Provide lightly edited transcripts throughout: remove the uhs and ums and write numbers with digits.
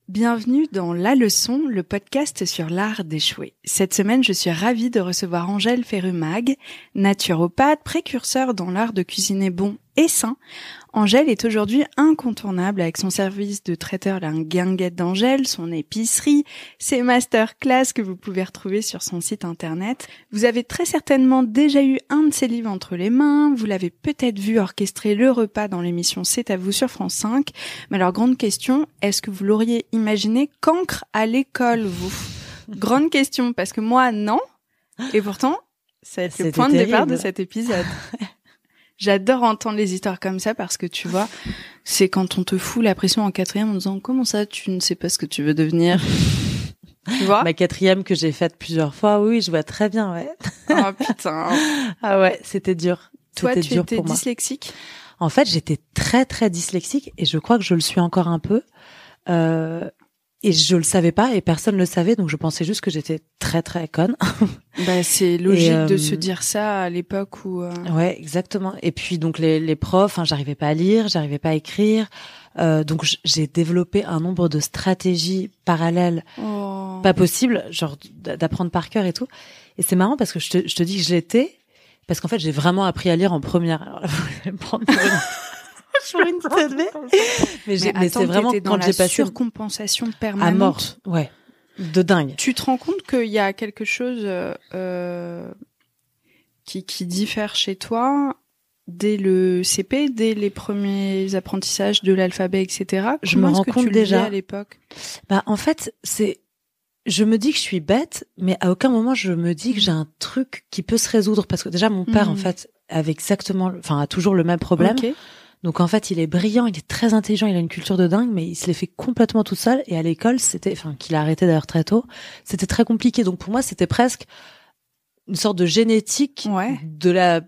Bienvenue dans La Leçon, le podcast sur l'art d'échouer. Cette semaine, je suis ravie de recevoir Angèle Ferrumag, naturopathe, précurseur dans l'art de cuisiner bon et sain. Angèle est aujourd'hui incontournable avec son service de traiteur La Guinguette d'Angèle, son épicerie, ses masterclass que vous pouvez retrouver sur son site internet. Vous avez très certainement déjà eu un de ses livres entre les mains, vous l'avez peut-être vu orchestrer le repas dans l'émission C'est à vous sur France 5. Mais alors, grande question, est-ce que vous l'auriez imaginé cancre à l'école, vous? Grande question, parce que moi, non. Et pourtant, ça va être le point de départ de cet épisode. J'adore entendre les histoires comme ça parce que tu vois, c'est quand on te fout la pression en quatrième en disant comment ça tu ne sais pas ce que tu veux devenir. Tu vois? Ma quatrième que j'ai faite plusieurs fois, oui, je vois très bien, ouais. Oh putain. Ah ouais, c'était dur. Toi, c'était tu dur étais pour moi. dyslexique? En fait, j'étais très très dyslexique et je crois que je le suis encore un peu. Et je le savais pas et personne le savait, donc je pensais juste que j'étais très très conne. Bah c'est logique de se dire ça à l'époque où. Ouais, exactement. Et puis donc les profs, j'arrivais pas à lire, j'arrivais pas à écrire, donc j'ai développé un nombre de stratégies parallèles, pas possibles, genre d'apprendre par cœur et tout. Et c'est marrant parce que je te dis que je l'étais, parce qu'en fait j'ai vraiment appris à lire en première. Alors là, vous allez me prendre pour une teubée. Mais c'est vraiment quand j'ai passé surcompensation permanente. À mort, ouais, de dingue. Tu te rends compte qu'il y a quelque chose qui diffère chez toi dès le CP, dès les premiers apprentissages de l'alphabet, etc. Je me rends compte déjà à l'époque. Bah en fait, je me dis que je suis bête, mais à aucun moment je me dis que j'ai un truc qui peut se résoudre parce que déjà mon père en fait a toujours le même problème. Okay. Donc en fait, il est brillant, il est très intelligent, il a une culture de dingue, mais il se l'est fait complètement tout seul. Et à l'école, qu'il a arrêté d'ailleurs très tôt, c'était très compliqué. Donc pour moi, c'était presque une sorte de génétique de la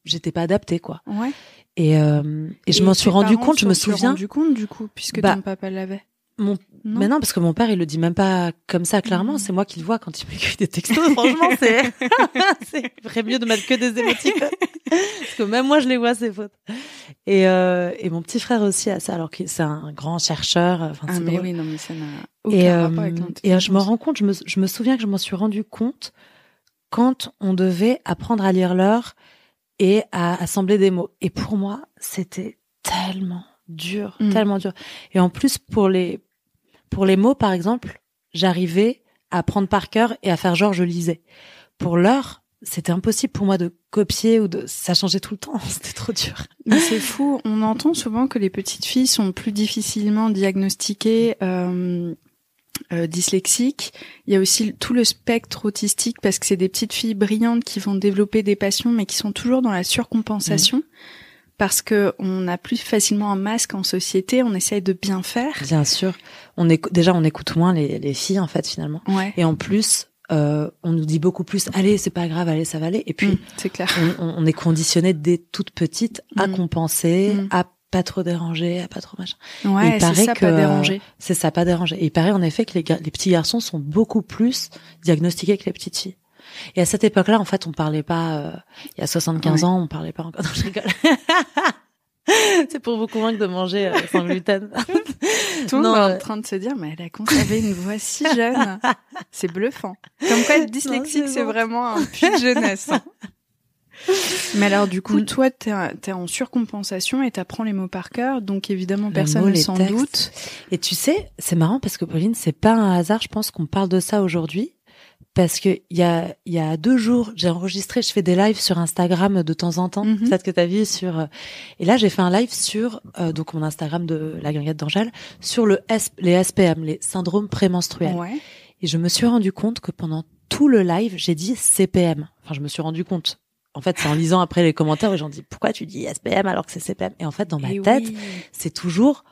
j'étais pas adaptée quoi. Ouais. Et je m'en suis rendu compte. Je me souviens. rendu compte du coup, puisque ton papa l'avait. Mais non, parce que mon père, il le dit même pas comme ça clairement. C'est moi qui le vois quand il m'écrit des textos. Franchement, c'est ferait mieux de mettre que des émoticônes. Parce que même moi, je les vois, ces fautes. Et mon petit frère aussi a ça, alors que c'est un grand chercheur. Mais drôle. oui, non, mais ça n'a aucun rapport avec l'intelligence. Et je me rends compte, je me souviens que je m'en suis rendu compte quand on devait apprendre à lire l'heure et à assembler des mots. Et pour moi, c'était tellement dur, tellement dur. Et en plus, pour les mots, par exemple, j'arrivais à apprendre par cœur et à faire genre je lisais. Pour l'heure, c'était impossible pour moi de copier ça changeait tout le temps. C'était trop dur. Mais c'est fou. On entend souvent que les petites filles sont plus difficilement diagnostiquées dyslexiques. Il y a aussi tout le spectre autistique parce que c'est des petites filles brillantes qui vont développer des passions mais qui sont toujours dans la surcompensation. Parce que on a plus facilement un masque en société, on essaye de bien faire. Bien sûr. On écoute moins les filles, en fait, finalement. Ouais. Et en plus, on nous dit beaucoup plus, allez, c'est pas grave, allez, ça va aller. Et puis, c'est clair. On est conditionné dès toute petite à compenser, à pas trop déranger, à pas trop machin. Ouais, c'est ça, pas déranger. C'est ça, pas déranger. Et il paraît, en effet, que les petits garçons sont beaucoup plus diagnostiqués que les petites filles. Et à cette époque-là, en fait, on parlait pas, il y a 75 ans, on parlait pas encore. Non, je rigole. C'est pour vous convaincre de manger sans gluten. Tout le monde est en train de se dire, mais elle a conservé une voix si jeune. C'est bluffant. Comme quoi, être dyslexique, c'est vraiment un puits de jeunesse. Mais alors, du coup, toi, t'es en surcompensation et t'apprends les mots par cœur, donc évidemment, personne ne s'en doute. Et tu sais, c'est marrant parce que Pauline, c'est pas un hasard, je pense qu'on parle de ça aujourd'hui. Parce que il y a 2 jours, je fais des lives sur Instagram de temps en temps. Peut-être que t'as vu et là j'ai fait un live sur donc mon Instagram de La Guinguette d'Angèle sur les SPM, les syndromes prémenstruels. Ouais. Et je me suis rendu compte que pendant tout le live, j'ai dit CPM. Enfin, je me suis rendu compte. En fait, c'est en lisant après les commentaires et j'en dis pourquoi tu dis SPM alors que c'est CPM. Et en fait, dans ma tête, c'est toujours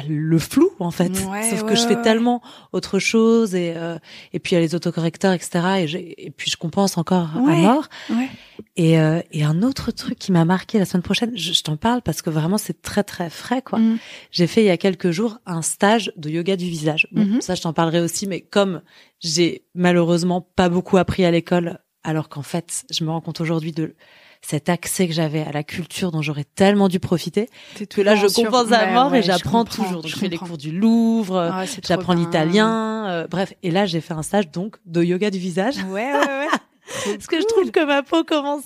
le flou en fait, sauf que je fais tellement autre chose et puis il y a les autocorrecteurs etc et puis je compense encore à mort et un autre truc qui m'a marqué la semaine prochaine, je t'en parle parce que vraiment c'est très très frais quoi. J'ai fait il y a quelques jours un stage de yoga du visage. Bon, ça je t'en parlerai aussi, mais comme j'ai malheureusement pas beaucoup appris à l'école, alors qu'en fait je me rends compte aujourd'hui de cet accès que j'avais à la culture dont j'aurais tellement dû profiter, que là, je compense à mort et j'apprends toujours. Donc, je fais les cours du Louvre, j'apprends l'italien, bref. Et là, j'ai fait un stage, donc, de yoga du visage. Ouais. Parce que je trouve que ma peau commence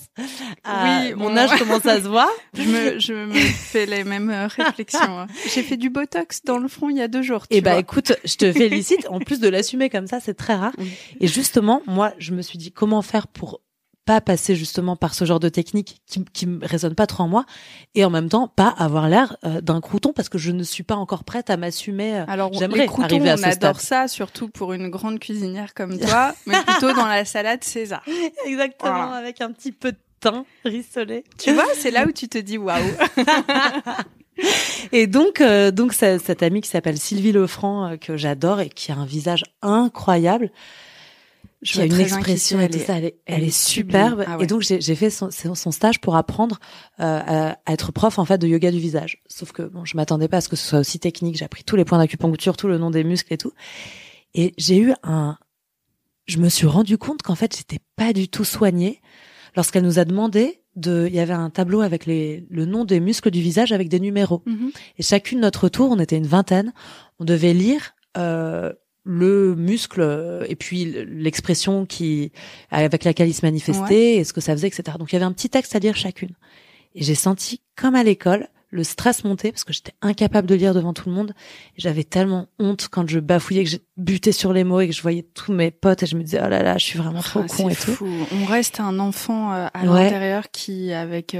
mon âge commence à se voir. Je me fais les mêmes réflexions. J'ai fait du botox dans le front il y a 2 jours. Et écoute, je te félicite. En plus de l'assumer comme ça, c'est très rare. Oui. Et justement, moi, je me suis dit comment faire pour pas passer justement par ce genre de technique qui me résonne pas trop en moi, et en même temps pas avoir l'air d'un crouton, parce que je ne suis pas encore prête à m'assumer. Alors j'aimerais les croutons, arriver à on ce adore stade. ça, surtout pour une grande cuisinière comme toi, mais plutôt dans la salade César. Exactement, voilà. Avec un petit peu de thym rissolé. Tu vois, c'est là où tu te dis waouh. Et donc cette amie qui s'appelle Sylvie Lefranc, que j'adore et qui a un visage incroyable, qui a une expression et tout ça, elle est superbe. Ah ouais. Et donc j'ai fait son stage pour apprendre à être prof en fait de yoga du visage. Sauf que bon, je m'attendais pas à ce que ce soit aussi technique. J'ai appris tous les points d'acupuncture, tout le nom des muscles et tout. Et je me suis rendu compte qu'en fait j'étais pas du tout soignée lorsqu'elle nous a demandé il y avait un tableau avec le nom des muscles du visage avec des numéros. Mm-hmm. Et chacune notre tour, on était une vingtaine, on devait lire le muscle et puis l'expression avec laquelle il se manifestait, et ce que ça faisait, etc. Donc il y avait un petit texte à lire chacune. Et j'ai senti, comme à l'école, le stress monter parce que j'étais incapable de lire devant tout le monde. Et j'avais tellement honte quand je bafouillais, que j'ai buté sur les mots et que je voyais tous mes potes et je me disais oh là là, je suis vraiment trop con et fou. tout. On reste un enfant à l'intérieur qui, avec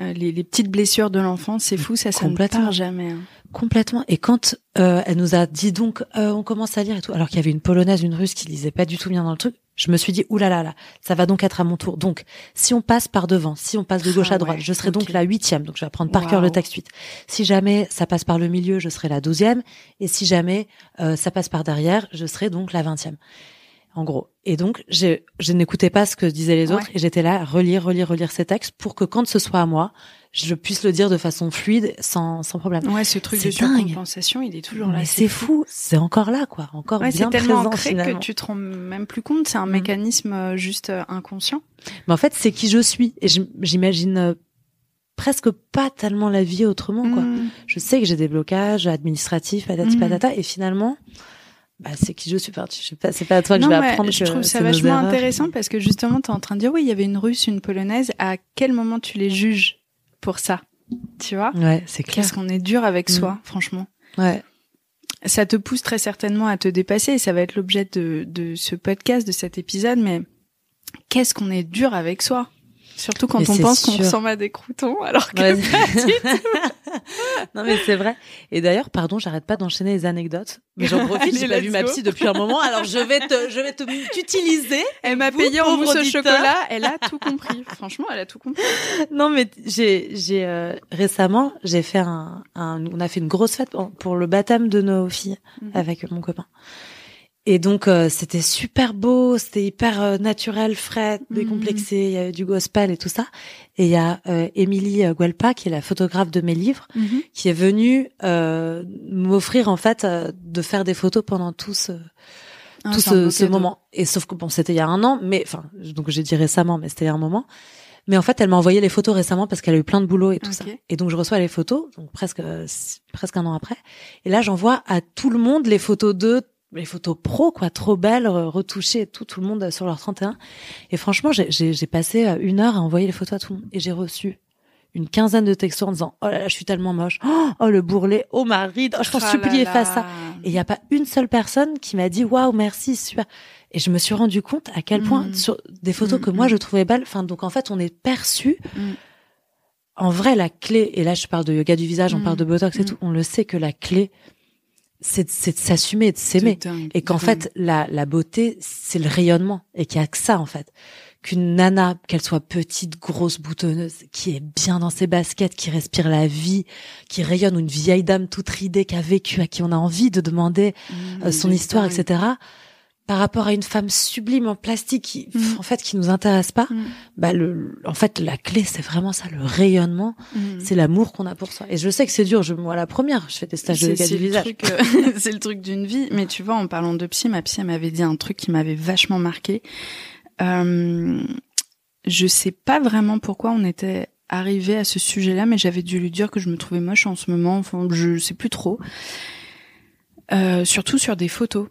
les petites blessures de l'enfance, c'est fou, ça ne part jamais. Hein. Complètement. Et quand elle nous a dit donc on commence à lire et tout, alors qu'il y avait une Polonaise, une Russe qui lisait pas du tout bien dans le truc, je me suis dit oulala, ça va donc être à mon tour. Donc si on passe par devant, si on passe de gauche à droite, je serai donc la 8e, donc je vais apprendre par cœur le texte 8. Si jamais ça passe par le milieu, je serai la 12e, et si jamais ça passe par derrière, je serai donc la 20e. En gros. Et donc, je n'écoutais pas ce que disaient les autres, et j'étais là à relire ces textes pour que quand ce soit à moi, je puisse le dire de façon fluide, sans problème. Ouais, ce truc de surcompensation, il est toujours là. Mais c'est fou. C'est encore là, quoi. Encore bien présent, c'est tellement ancré finalement. que tu te rends même plus compte. C'est un mécanisme juste inconscient. Mais en fait, c'est qui je suis. Et j'imagine presque pas tellement la vie autrement, quoi. Je sais que j'ai des blocages administratifs, patati patata, et finalement, c'est qui je suis. Enfin, je sais pas, c'est pas à toi que je vais apprendre. Je trouve ça vachement intéressant parce que justement, t'es en train de dire, oui, il y avait une Russe, une Polonaise. À quel moment tu les juges pour ça? Tu vois? Ouais, c'est clair. Qu'est-ce qu'on est dur avec soi, franchement. Ouais. Ça te pousse très certainement à te dépasser et ça va être l'objet de ce podcast, de cet épisode, mais qu'est-ce qu'on est dur avec soi? Surtout quand on pense qu'on ressemble à des croutons, alors que pas du tout. Non, mais c'est vrai. Et d'ailleurs, pardon, j'arrête pas d'enchaîner les anecdotes. Mais j'en profite, j'ai pas vu ma psy depuis un moment, alors je vais t'utiliser. Elle m'a payé en mousse au chocolat, elle a tout compris. Franchement, elle a tout compris. Non, mais récemment, j'ai fait on a fait une grosse fête pour le baptême de nos filles avec mon copain. Et donc c'était super beau, c'était hyper naturel, frais, décomplexé, il y avait du gospel et tout ça. Et il y a Émilie Guelpa, qui est la photographe de mes livres, qui est venue m'offrir en fait de faire des photos pendant tout ce moment. Et sauf que bon, c'était il y a un an, mais enfin donc j'ai dit récemment, mais c'était il y a un moment. Mais en fait, elle m'a envoyé les photos récemment parce qu'elle a eu plein de boulot et tout ça. Et donc je reçois les photos, donc presque un an après. Et là, j'envoie à tout le monde les photos les photos pro, quoi, trop belles, retouchées et tout le monde sur leur 31. Et franchement, j'ai passé 1 heure à envoyer les photos à tout le monde. Et j'ai reçu une 15aine de textos en disant, oh là là, je suis tellement moche. Oh, le bourrelet. Oh, ma ride. Oh, je t'en supplie, efface ça. Et il n'y a pas une seule personne qui m'a dit, waouh, merci, super. Et je me suis rendu compte à quel point, sur des photos que moi, je trouvais belles. Enfin, donc, en fait, on est perçu. En vrai, la clé, et là, je parle de yoga du visage, on parle de botox et tout. On le sait que la clé, c'est de s'assumer et de s'aimer. Et qu'en fait, la beauté, c'est le rayonnement. Et qu'il y a que ça, en fait. Qu'une nana, qu'elle soit petite, grosse, boutonneuse, qui est bien dans ses baskets, qui respire la vie, qui rayonne, ou une vieille dame toute ridée qui a vécu, à qui on a envie de demander son histoire, etc. Par rapport à une femme sublime en plastique qui, en fait, qui nous intéresse pas, en fait, la clé, c'est vraiment ça, le rayonnement, c'est l'amour qu'on a pour soi. Et je sais que c'est dur, moi, la première, je fais des stages de yoga du visage. C'est le truc d'une vie. Mais tu vois, en parlant de psy, ma psy, elle m'avait dit un truc qui m'avait vachement marqué. je sais pas vraiment pourquoi on était arrivé à ce sujet-là, mais j'avais dû lui dire que je me trouvais moche en ce moment. Enfin, je sais plus trop. Surtout sur des photos.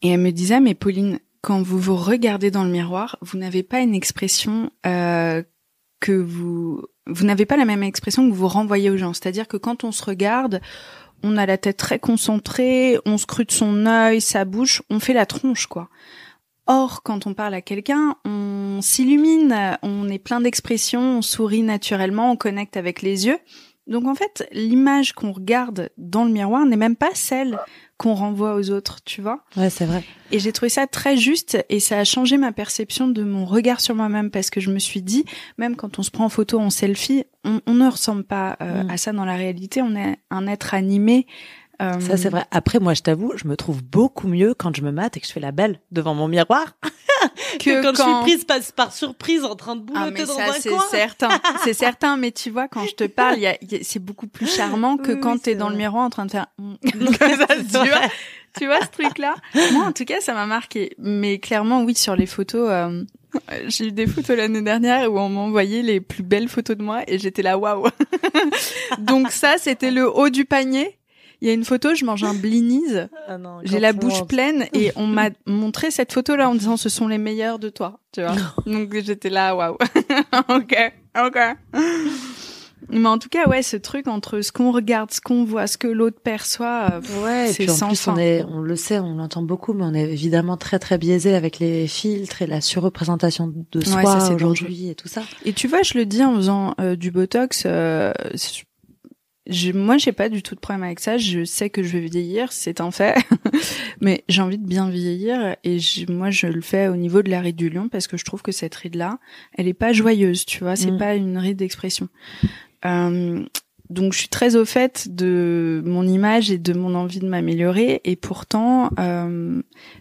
Et elle me disait, mais Pauline, quand vous vous regardez dans le miroir, vous n'avez pas une expression que vous n'avez pas la même expression que vous renvoyez aux gens. C'est-à-dire que quand on se regarde, on a la tête très concentrée, on scrute son œil, sa bouche, on fait la tronche, quoi. Or, quand on parle à quelqu'un, on s'illumine, on est plein d'expressions, on sourit naturellement, on connecte avec les yeux. Donc en fait, l'image qu'on regarde dans le miroir n'est même pas celle qu'on renvoie aux autres, tu vois. Ouais, c'est vrai. Et j'ai trouvé ça très juste et ça a changé ma perception de mon regard sur moi-même parce que je me suis dit, même quand on se prend en photo en selfie, on ne ressemble pas à ça dans la réalité. On est un être animé. Ça, c'est vrai. Après, moi, je t'avoue, je me trouve beaucoup mieux quand je me mate et que je fais la belle devant mon miroir que quand je suis prise par surprise en train de boulotter dans un coin. C'est certain. C'est certain. Mais tu vois, quand je te parle, c'est beaucoup plus charmant que quand t'es dans le miroir en train de faire tu vois ce truc-là. Moi, en tout cas, ça m'a marqué. Mais clairement, oui, sur les photos, j'ai eu des photos l'année dernière où on m'a envoyé les plus belles photos de moi et j'étais là, waouh. Donc ça, c'était le haut du panier. Il y a une photo, je mange un blinis, j'ai la bouche pleine et on m'a montré cette photo-là en disant ce sont les meilleurs de toi, tu vois. Donc j'étais là, waouh. Ok. Mais en tout cas, ouais, ce truc entre ce qu'on regarde, ce qu'on voit, ce que l'autre perçoit, c'est sans fin. On le sait, on l'entend beaucoup, mais on est évidemment très très biaisé avec les filtres et la surreprésentation de soi ça, aujourd'hui et tout ça. Et tu vois, je le dis en faisant du Botox. Moi, j'ai pas du tout de problème avec ça. Je sais que je vais vieillir, c'est un fait. Mais j'ai envie de bien vieillir et moi, je le fais au niveau de la ride du lion parce que je trouve que cette ride-là, elle est pas joyeuse, tu vois. C'est pas une ride d'expression. Donc, je suis très au fait de mon image et de mon envie de m'améliorer. Et pourtant,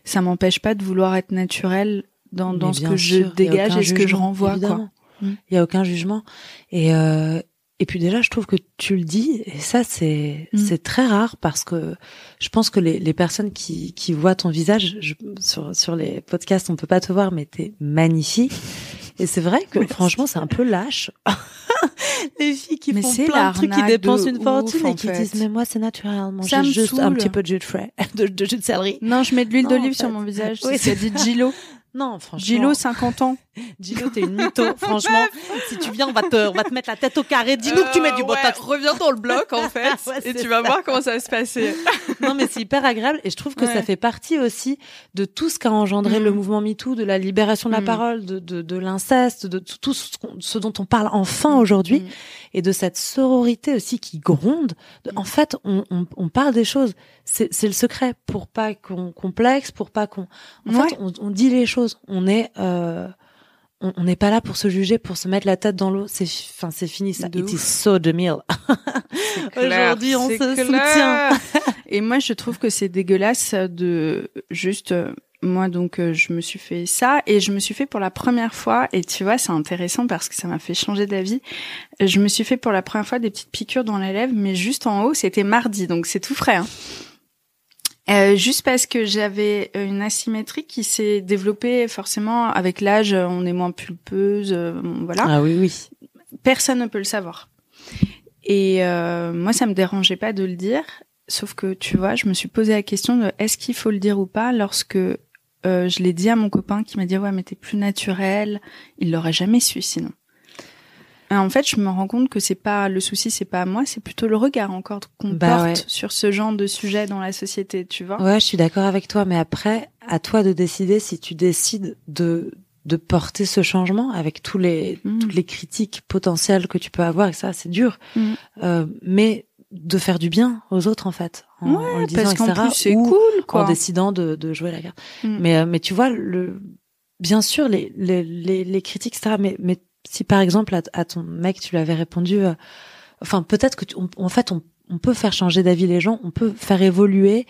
ça m'empêche pas de vouloir être naturelle dans ce que je dégage et ce que je renvoie, quoi. Il y a aucun jugement. Et puis déjà, je trouve que tu le dis, et ça c'est très rare parce que je pense que les personnes qui voient ton visage, sur les podcasts, on peut pas te voir, mais t'es magnifique. Et c'est vrai que franchement, c'est un peu lâche. Les filles qui font plein de trucs, qui dépensent une fortune et qui disent mais moi c'est naturellement, j'ai juste un petit peu de jus de frais, de jus de céleri. Non, je mets de l'huile d'olive sur mon visage. Oui, c'est dit Gilo. Non, franchement. Gilo, 50 ans. Gilo, t'es une mytho. Franchement, si tu viens, on va te mettre la tête au carré. Dis-nous que tu mets du Botox. Reviens dans le bloc, en fait. Et tu vas voir comment ça va se passer. Non, mais c'est hyper agréable. Et je trouve que ça fait partie aussi de tout ce qu'a engendré le mouvement MeToo, de la libération de la parole, de l'inceste, de tout ce dont on parle enfin aujourd'hui. Et de cette sororité aussi qui gronde. En fait, on parle des choses. C'est le secret pour pas qu'on complexe, pour pas qu'on, fait, on dit les choses. On est, on n'est pas là pour se juger, pour se mettre la tête dans l'eau. C'est fini ça. It is so 2000. Aujourd'hui, on se soutient. Et moi, je trouve que c'est dégueulasse de juste, moi, donc, je me suis fait ça et je me suis fait pour la première fois, et tu vois, c'est intéressant parce que ça m'a fait changer d'avis. Je me suis fait pour la première fois des petites piqûres dans la lèvre, mais juste en haut, c'était mardi, donc c'est tout frais, hein. Juste parce que j'avais une asymétrie qui s'est développée forcément avec l'âge, on est moins pulpeuse, voilà. Ah oui. Personne ne peut le savoir. Et moi, ça me dérangeait pas de le dire, sauf que tu vois, je me suis posé la question de est-ce qu'il faut le dire ou pas lorsque je l'ai dit à mon copain qui m'a dit ouais mais t'es plus naturelle, il l'aurait jamais su sinon. En fait, je me rends compte que c'est pas le souci, c'est pas à moi, c'est plutôt le regard encore qu'on porte sur ce genre de sujet dans la société, tu vois. Ouais, je suis d'accord avec toi, mais après, à toi de décider si tu décides de porter ce changement avec toutes les critiques potentielles que tu peux avoir, et ça, c'est dur. Mais de faire du bien aux autres, en fait. En le disant, parce qu'en etc., plus, c'est cool, quoi. En décidant de jouer la carte. Mais tu vois, bien sûr, les critiques, etc., mais si par exemple à ton mec tu lui avais répondu, peut-être que on peut faire changer d'avis les gens, on peut faire évoluer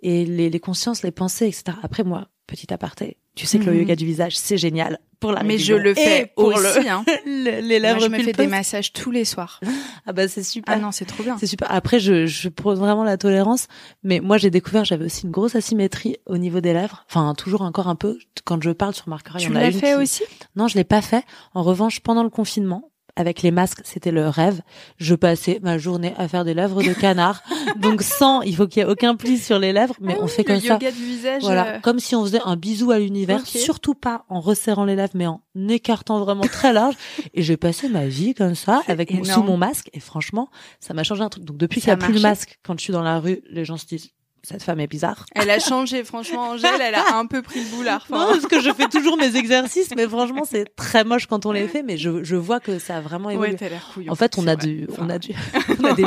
et les consciences, les pensées, etc. Après moi, petit aparté, tu sais que le yoga du visage, c'est génial pour la mais je le fais pour aussi, hein. les lèvres. Moi, je me fais des massages tous les soirs. Ah bah c'est super. Ah non, c'est trop bien. C'est super. Après, je prône vraiment la tolérance, mais moi j'ai découvert, j'avais aussi une grosse asymétrie au niveau des lèvres. Enfin, toujours encore un peu. Quand je parle sur Marc, tu l'as fait aussi? Non, je l'ai pas fait. En revanche, pendant le confinement, avec les masques, c'était le rêve. Je passais ma journée à faire des lèvres de canard. Donc il faut qu'il y ait aucun pli sur les lèvres, mais on fait comme ça. Le yoga du visage. Voilà, comme si on faisait un bisou à l'univers, surtout pas en resserrant les lèvres, mais en écartant vraiment très large. Et j'ai passé ma vie comme ça, sous mon masque. Et franchement, ça m'a changé un truc. Donc depuis qu'il n'y a plus le masque, quand je suis dans la rue, les gens se disent, cette femme est bizarre. Elle a changé, franchement, Angèle, elle a un peu pris le boulard. Non, parce que je fais toujours mes exercices, mais franchement, c'est très moche quand on les fait, mais je vois que ça a vraiment évolué. Ouais, t'as l'air couillon. En fait, on a des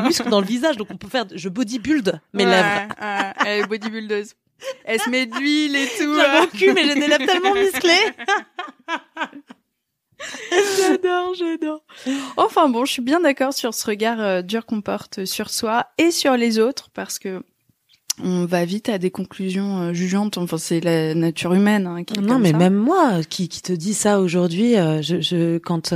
muscles dans le visage, donc on peut je bodybuild mes lèvres. Elle est bodybuildeuse. Elle se met de l'huile et tout. J'ai mon cul, mais j'ai des lèvres tellement musclées. J'adore. Enfin bon, je suis bien d'accord sur ce regard dur qu'on porte sur soi et sur les autres, parce que on va vite à des conclusions jugeantes. Enfin, c'est la nature humaine qui est non, comme mais ça. même moi, qui te dis ça aujourd'hui, quand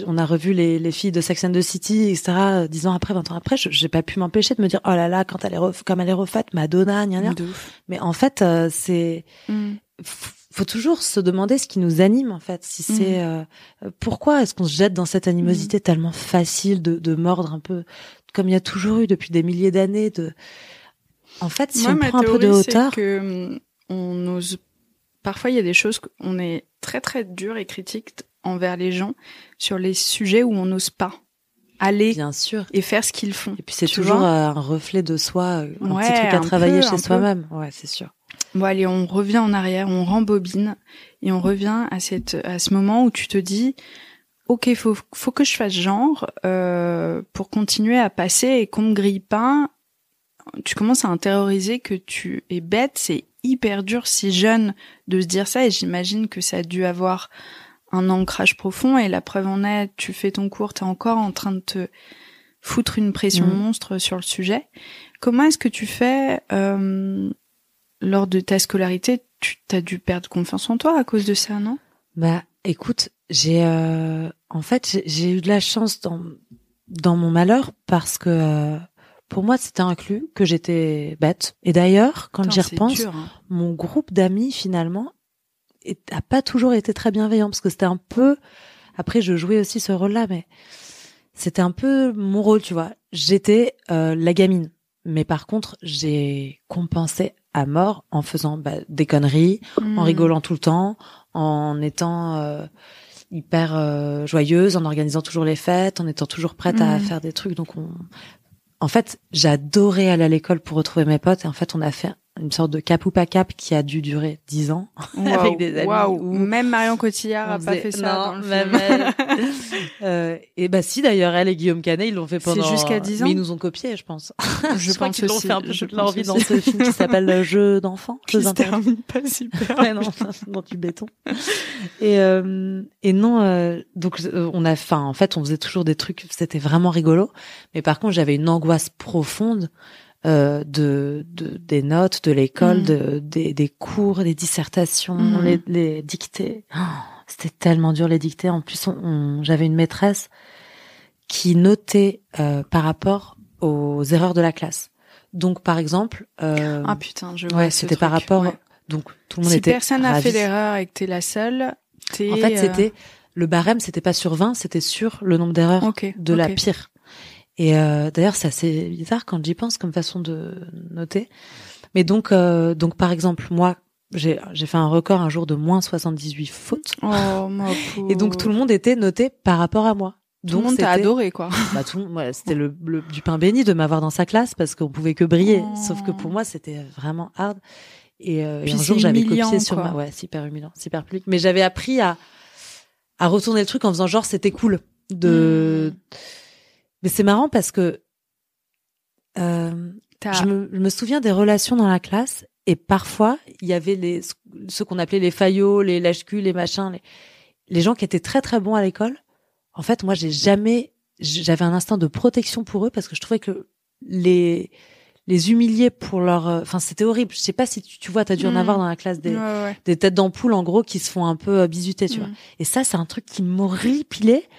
on a revu les filles de Sex and the City, etc., 10 ans après, 20 ans après, j'ai pas pu m'empêcher de me dire, oh là là, quand comme elle est refaite, Madonna, gna gna. Mais en fait, faut toujours se demander ce qui nous anime, en fait. Si c'est pourquoi est-ce qu'on se jette dans cette animosité tellement facile de mordre un peu, comme il y a toujours eu depuis des milliers d'années. En fait, si on prend un peu de hauteur, c'est que on ose. Parfois, il y a des choses qu'on est très très dur et critique envers les gens sur les sujets où on n'ose pas aller, bien sûr, et faire ce qu'ils font. Et puis c'est toujours un reflet de soi, un petit truc à travailler chez soi-même. Ouais, c'est sûr. Bon, allez, on revient en arrière, on rembobine et on revient à ce moment où tu te dis, ok, faut que je fasse genre pour continuer à passer et qu'on me grille pas. Tu commences à intérioriser que tu es bête, c'est hyper dur si jeune de se dire ça, et j'imagine que ça a dû avoir un ancrage profond, et la preuve en est, tu fais ton cours, t'es encore en train de te foutre une pression monstre sur le sujet. Comment est-ce que tu fais lors de ta scolarité? T'as dû perdre confiance en toi à cause de ça, non? Bah, écoute, j'ai eu de la chance dans mon malheur, parce que pour moi, c'était inclus que j'étais bête. Et d'ailleurs, quand j'y repense, dur, hein. Mon groupe d'amis, finalement, a pas toujours été très bienveillant, parce que c'était un peu... Après, je jouais aussi ce rôle-là, mais c'était un peu mon rôle, tu vois. J'étais la gamine. Mais par contre, j'ai compensé à mort en faisant des conneries, en rigolant tout le temps, en étant hyper joyeuse, en organisant toujours les fêtes, en étant toujours prête à faire des trucs. Donc en fait, j'adorais aller à l'école pour retrouver mes potes. Et en fait, on a fait une sorte de cap ou pas cap qui a dû durer 10 ans avec des amis. Waouh. Même Marion Cotillard a pas fait ça dans le film. Elle. Et si, d'ailleurs, elle et Guillaume Canet, ils l'ont fait pendant... C'est jusqu'à 10 ans. Mais ils nous ont copiés, je pense. Je crois pense qu'ils l'ont aussi. fait un peu toute leur vie dans ce film qui s'appelle Jeux d'enfants. Qui se termine pas super. Ouais, non, dans du béton. Et non, donc en fait, on faisait toujours des trucs, c'était vraiment rigolo. Mais par contre, j'avais une angoisse profonde des notes de l'école, des cours, des dissertations, les dictées. Oh, c'était tellement dur, les dictées. En plus, j'avais une maîtresse qui notait par rapport aux erreurs de la classe. Donc, par exemple, ah putain, je vois c'était par rapport. Ouais. Donc, tout le monde était ravi. Si personne n'a fait l'erreur et que t'es la seule, en fait, c'était le barème, c'était pas sur 20, c'était sur le nombre d'erreurs de la pire. Et d'ailleurs, c'est assez bizarre quand j'y pense comme façon de noter. Mais donc par exemple, moi, j'ai fait un record un jour de moins 78 fautes. Oh, ma pauvre. Et donc tout le monde était noté par rapport à moi. Tout le monde t'a adoré, quoi. C'était le du pain béni de m'avoir dans sa classe, parce qu'on pouvait que briller. Sauf que pour moi, c'était vraiment hard. Et un jour, j'avais copié sur ma... Ouais, c'est hyper humiliant, c'est hyper public. Mais j'avais appris à retourner le truc en faisant genre, c'était cool Mais c'est marrant parce que je me souviens des relations dans la classe, et parfois il y avait ceux qu'on appelait les faillots, les lèche-culs, les machins, les gens qui étaient très très bons à l'école. En fait, moi j'avais un instinct de protection pour eux, parce que je trouvais que les les humilier pour leur, enfin c'était horrible. Je sais pas si tu vois, t'as dû en avoir dans la classe des têtes d'ampoule en gros qui se font un peu bisuter, tu vois. Et ça c'est un truc qui m'horripilait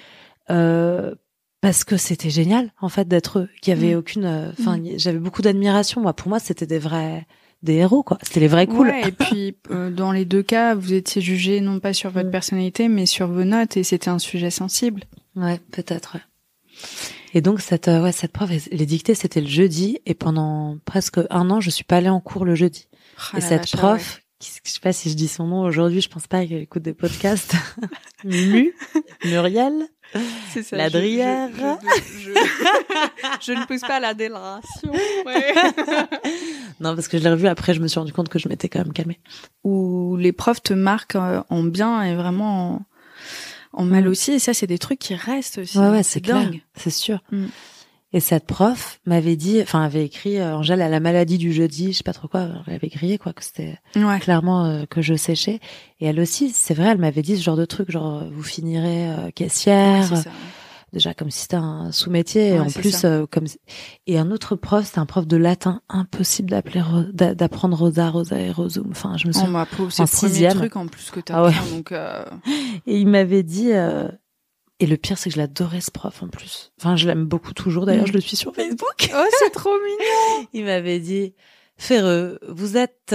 parce que c'était génial en fait d'être eux, qu'il y avait aucune, enfin j'avais beaucoup d'admiration. Moi, pour moi c'était des héros quoi. C'était les vrais cools. Ouais, et puis dans les deux cas, vous étiez jugés non pas sur votre personnalité mais sur vos notes et c'était un sujet sensible. Ouais, peut-être. Ouais. Et donc cette prof, les dictées c'était le jeudi et pendant presque 1 an je suis pas allée en cours le jeudi. Et cette prof, je sais pas si je dis son nom aujourd'hui, je pense pas qu'elle écoute des podcasts. Muriel, c'est ça, Ladrière. Je ne pousse pas à la délation. Ouais. Non, parce que je l'ai revue après, je me suis rendu compte que je m'étais quand même calmée. Où les profs te marquent en bien et vraiment en mal aussi, et ça c'est des trucs qui restent aussi. Ouais, c'est dingue, clair. C'est sûr. Et cette prof m'avait écrit Angèle a la maladie du jeudi, je sais pas trop quoi, elle avait grillé quoi, que c'était clairement que je séchais. Et elle aussi, c'est vrai, elle m'avait dit ce genre de truc, genre vous finirez caissière. Ouais, c'est ça. Déjà comme si c'était un sous-métier et en plus et un autre prof, c'était un prof de latin, impossible d'apprendre Rosa et Rosum. Enfin, je me souviens. Ma pauvre, c'est le premier truc en plus que t'as appris, donc Et il m'avait dit et le pire c'est que je l'adorais ce prof en plus. Enfin, je l'aime beaucoup toujours d'ailleurs, je le suis sur Facebook. Oh, c'est trop mignon. Il m'avait dit Ferreux, vous êtes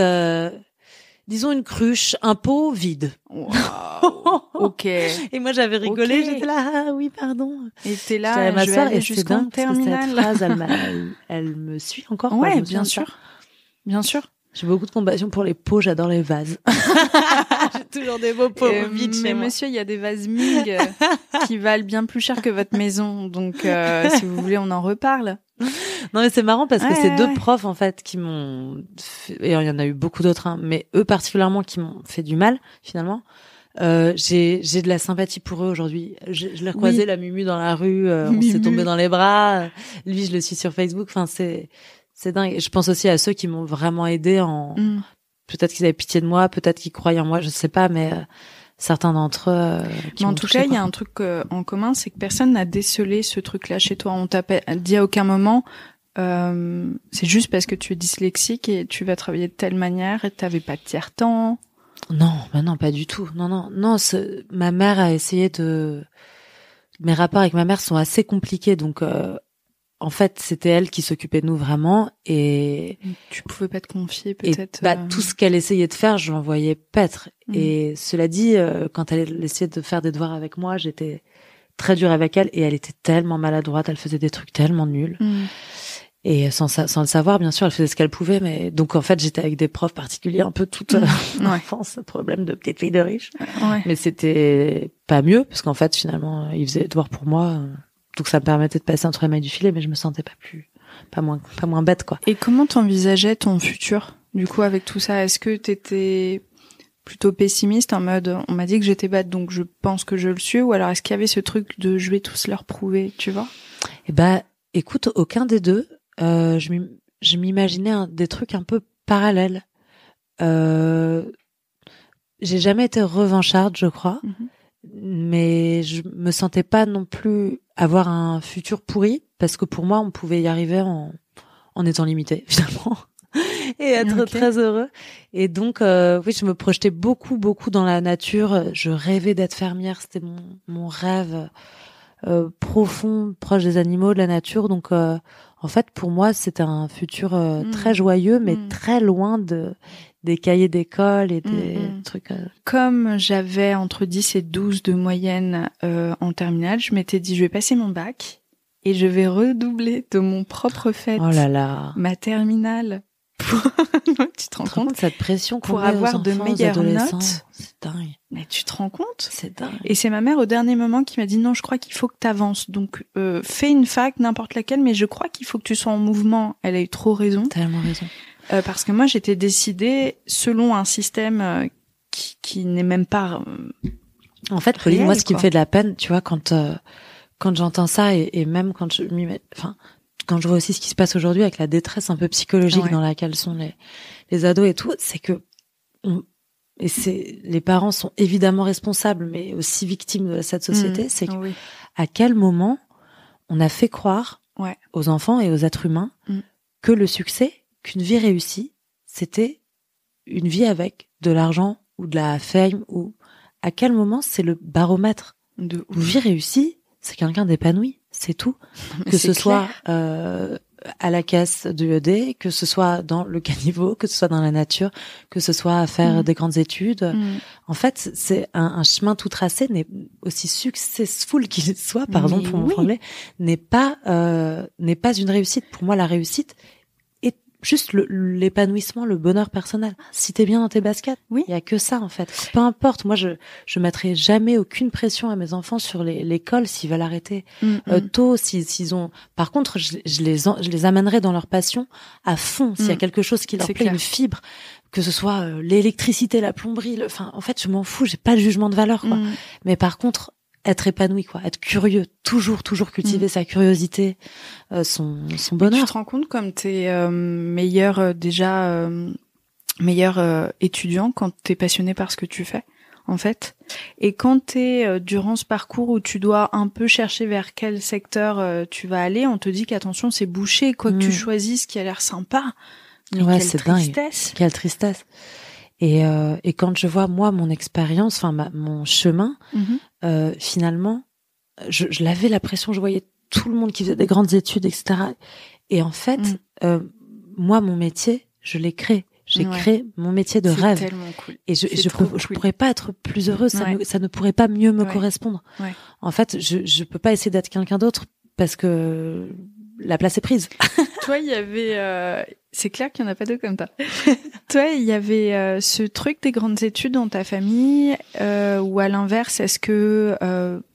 disons une cruche, un pot vide. Wow. Ok. Et moi j'avais rigolé, j'étais là, ah oui pardon. Et t'es là, je vais aller jusqu'en terminale. Cette phrase, elle me suit encore. Ouais, quoi, bien sûr. Bien sûr. J'ai beaucoup de compassion pour les pots, j'adore les vases. J'ai toujours des beaux pots vides chez moi. Mais monsieur, il y a des vases Ming qui valent bien plus cher que votre maison. Donc, si vous voulez, on en reparle. Non, mais c'est marrant parce que c'est deux profs, en fait, qui m'ont et il y en a eu beaucoup d'autres, hein, mais eux particulièrement qui m'ont fait du mal, finalement. J'ai de la sympathie pour eux aujourd'hui. Je l'ai recroisé, la Mumu dans la rue, on s'est tombé dans les bras. Lui, je le suis sur Facebook. Enfin, c'est dingue. Et je pense aussi à ceux qui m'ont vraiment aidé peut-être qu'ils avaient pitié de moi, peut-être qu'ils croyaient en moi, je sais pas, mais certains d'entre eux mais en tout cas, il y a un truc en commun, c'est que personne n'a décelé ce truc-là chez toi. On t'a dit à aucun moment c'est juste parce que tu es dyslexique et tu vas travailler de telle manière et t'avais pas de tiers-temps. Non, pas du tout. Non. Ma mère a essayé mes rapports avec ma mère sont assez compliqués, donc en fait, c'était elle qui s'occupait de nous vraiment et tu pouvais pas te confier peut-être. Tout ce qu'elle essayait de faire, je l'envoyais paître. Et cela dit, quand elle essayait de faire des devoirs avec moi, j'étais très dure avec elle et elle était tellement maladroite, elle faisait des trucs tellement nuls. Et sans le savoir, bien sûr, elle faisait ce qu'elle pouvait, mais donc en fait, j'étais avec des profs particuliers un peu toute l'enfance, problème de petite fille de riche. Mais c'était pas mieux parce qu'en fait, finalement, ils faisaient les devoirs pour moi. Donc ça me permettait de passer entre les mailles du filet, mais je me sentais pas moins bête, quoi. Et comment t'envisageais ton futur, du coup, avec tout ça? Est-ce que t'étais plutôt pessimiste, en mode, on m'a dit que j'étais bête, donc je pense que je le suis, ou alors est-ce qu'il y avait ce truc de je vais tous leur prouver, tu vois? Écoute, aucun des deux. Je m'imaginais des trucs un peu parallèles. J'ai jamais été revancharde, je crois. Mais je me sentais pas non plus avoir un futur pourri parce que pour moi on pouvait y arriver en étant limité finalement et être très heureux et donc oui, je me projetais beaucoup dans la nature, je rêvais d'être fermière, c'était mon rêve profond, proche des animaux, de la nature, donc en fait pour moi c'était un futur très joyeux mais très loin des cahiers d'école et des trucs. Comme j'avais entre 10 et 12 de moyenne en terminale, je m'étais dit je vais passer mon bac et je vais redoubler de mon propre fait ma terminale. Tu te rends compte cette pression pour avoir de meilleures notes? C'est dingue. Mais tu te rends compte? C'est dingue. Et c'est ma mère au dernier moment qui m'a dit non, je crois qu'il faut que t'avances. Donc fais une fac, n'importe laquelle, mais je crois qu'il faut que tu sois en mouvement. Elle a eu trop raison. Tellement raison. Parce que moi j'étais décidée selon un système qui n'est même pas en fait Pauline, moi ce qui me fait de la peine, tu vois, quand j'entends ça et même quand je quand je vois aussi ce qui se passe aujourd'hui avec la détresse un peu psychologique dans laquelle sont les ados et tout, c'est que les parents sont évidemment responsables mais aussi victimes de cette société, c'est que à quel moment on a fait croire aux enfants et aux êtres humains que le succès, qu'une vie réussie, c'était une vie avec de l'argent ou de la fame, ou à quel moment c'est le baromètre de une vie réussie, c'est quelqu'un d'épanoui, c'est tout. Que ce soit à la caisse du ED, que ce soit dans le caniveau, que ce soit dans la nature, que ce soit à faire des grandes études. En fait, c'est un chemin tout tracé, n'est aussi successful qu'il soit, pardon pour mon anglais, n'est pas une réussite. Pour moi, la réussite est juste l'épanouissement, le bonheur personnel. Si t'es bien dans tes baskets, il y a que ça en fait. Peu importe, moi je mettrai jamais aucune pression à mes enfants sur l'école s'ils veulent arrêter tôt, s'ils ont. Par contre, je les amènerai dans leur passion à fond. S'il y a quelque chose qui leur plaît, une fibre, que ce soit l'électricité, la plomberie, enfin en fait je m'en fous, j'ai pas de jugement de valeur quoi. Mais par contre, être épanoui quoi, être curieux, toujours cultiver sa curiosité, son bonheur. Tu te rends compte comme t'es meilleur étudiant quand t'es passionné par ce que tu fais en fait, et quand t'es durant ce parcours où tu dois un peu chercher vers quel secteur tu vas aller, on te dit qu'attention c'est bouché, quoi que tu choisisses qui a l'air sympa. Mais ouais, quelle c'est tristesse. Dingue. Quelle tristesse. Et quand je vois moi mon expérience, enfin mon chemin, finalement, je l'avais la pression, je voyais tout le monde qui faisait des grandes études, etc. Et en fait, moi mon métier, je l'ai créé. J'ai créé mon métier de rêve. C'est tellement cool. Et je pourrais pas être plus heureuse. Ça ne pourrait pas mieux me correspondre. Ouais. En fait, je peux pas essayer d'être quelqu'un d'autre parce que la place est prise. Toi, il y avait, c'est clair qu'il y en a pas deux comme toi. Toi, il y avait ce truc des grandes études dans ta famille, ou à l'inverse, est-ce que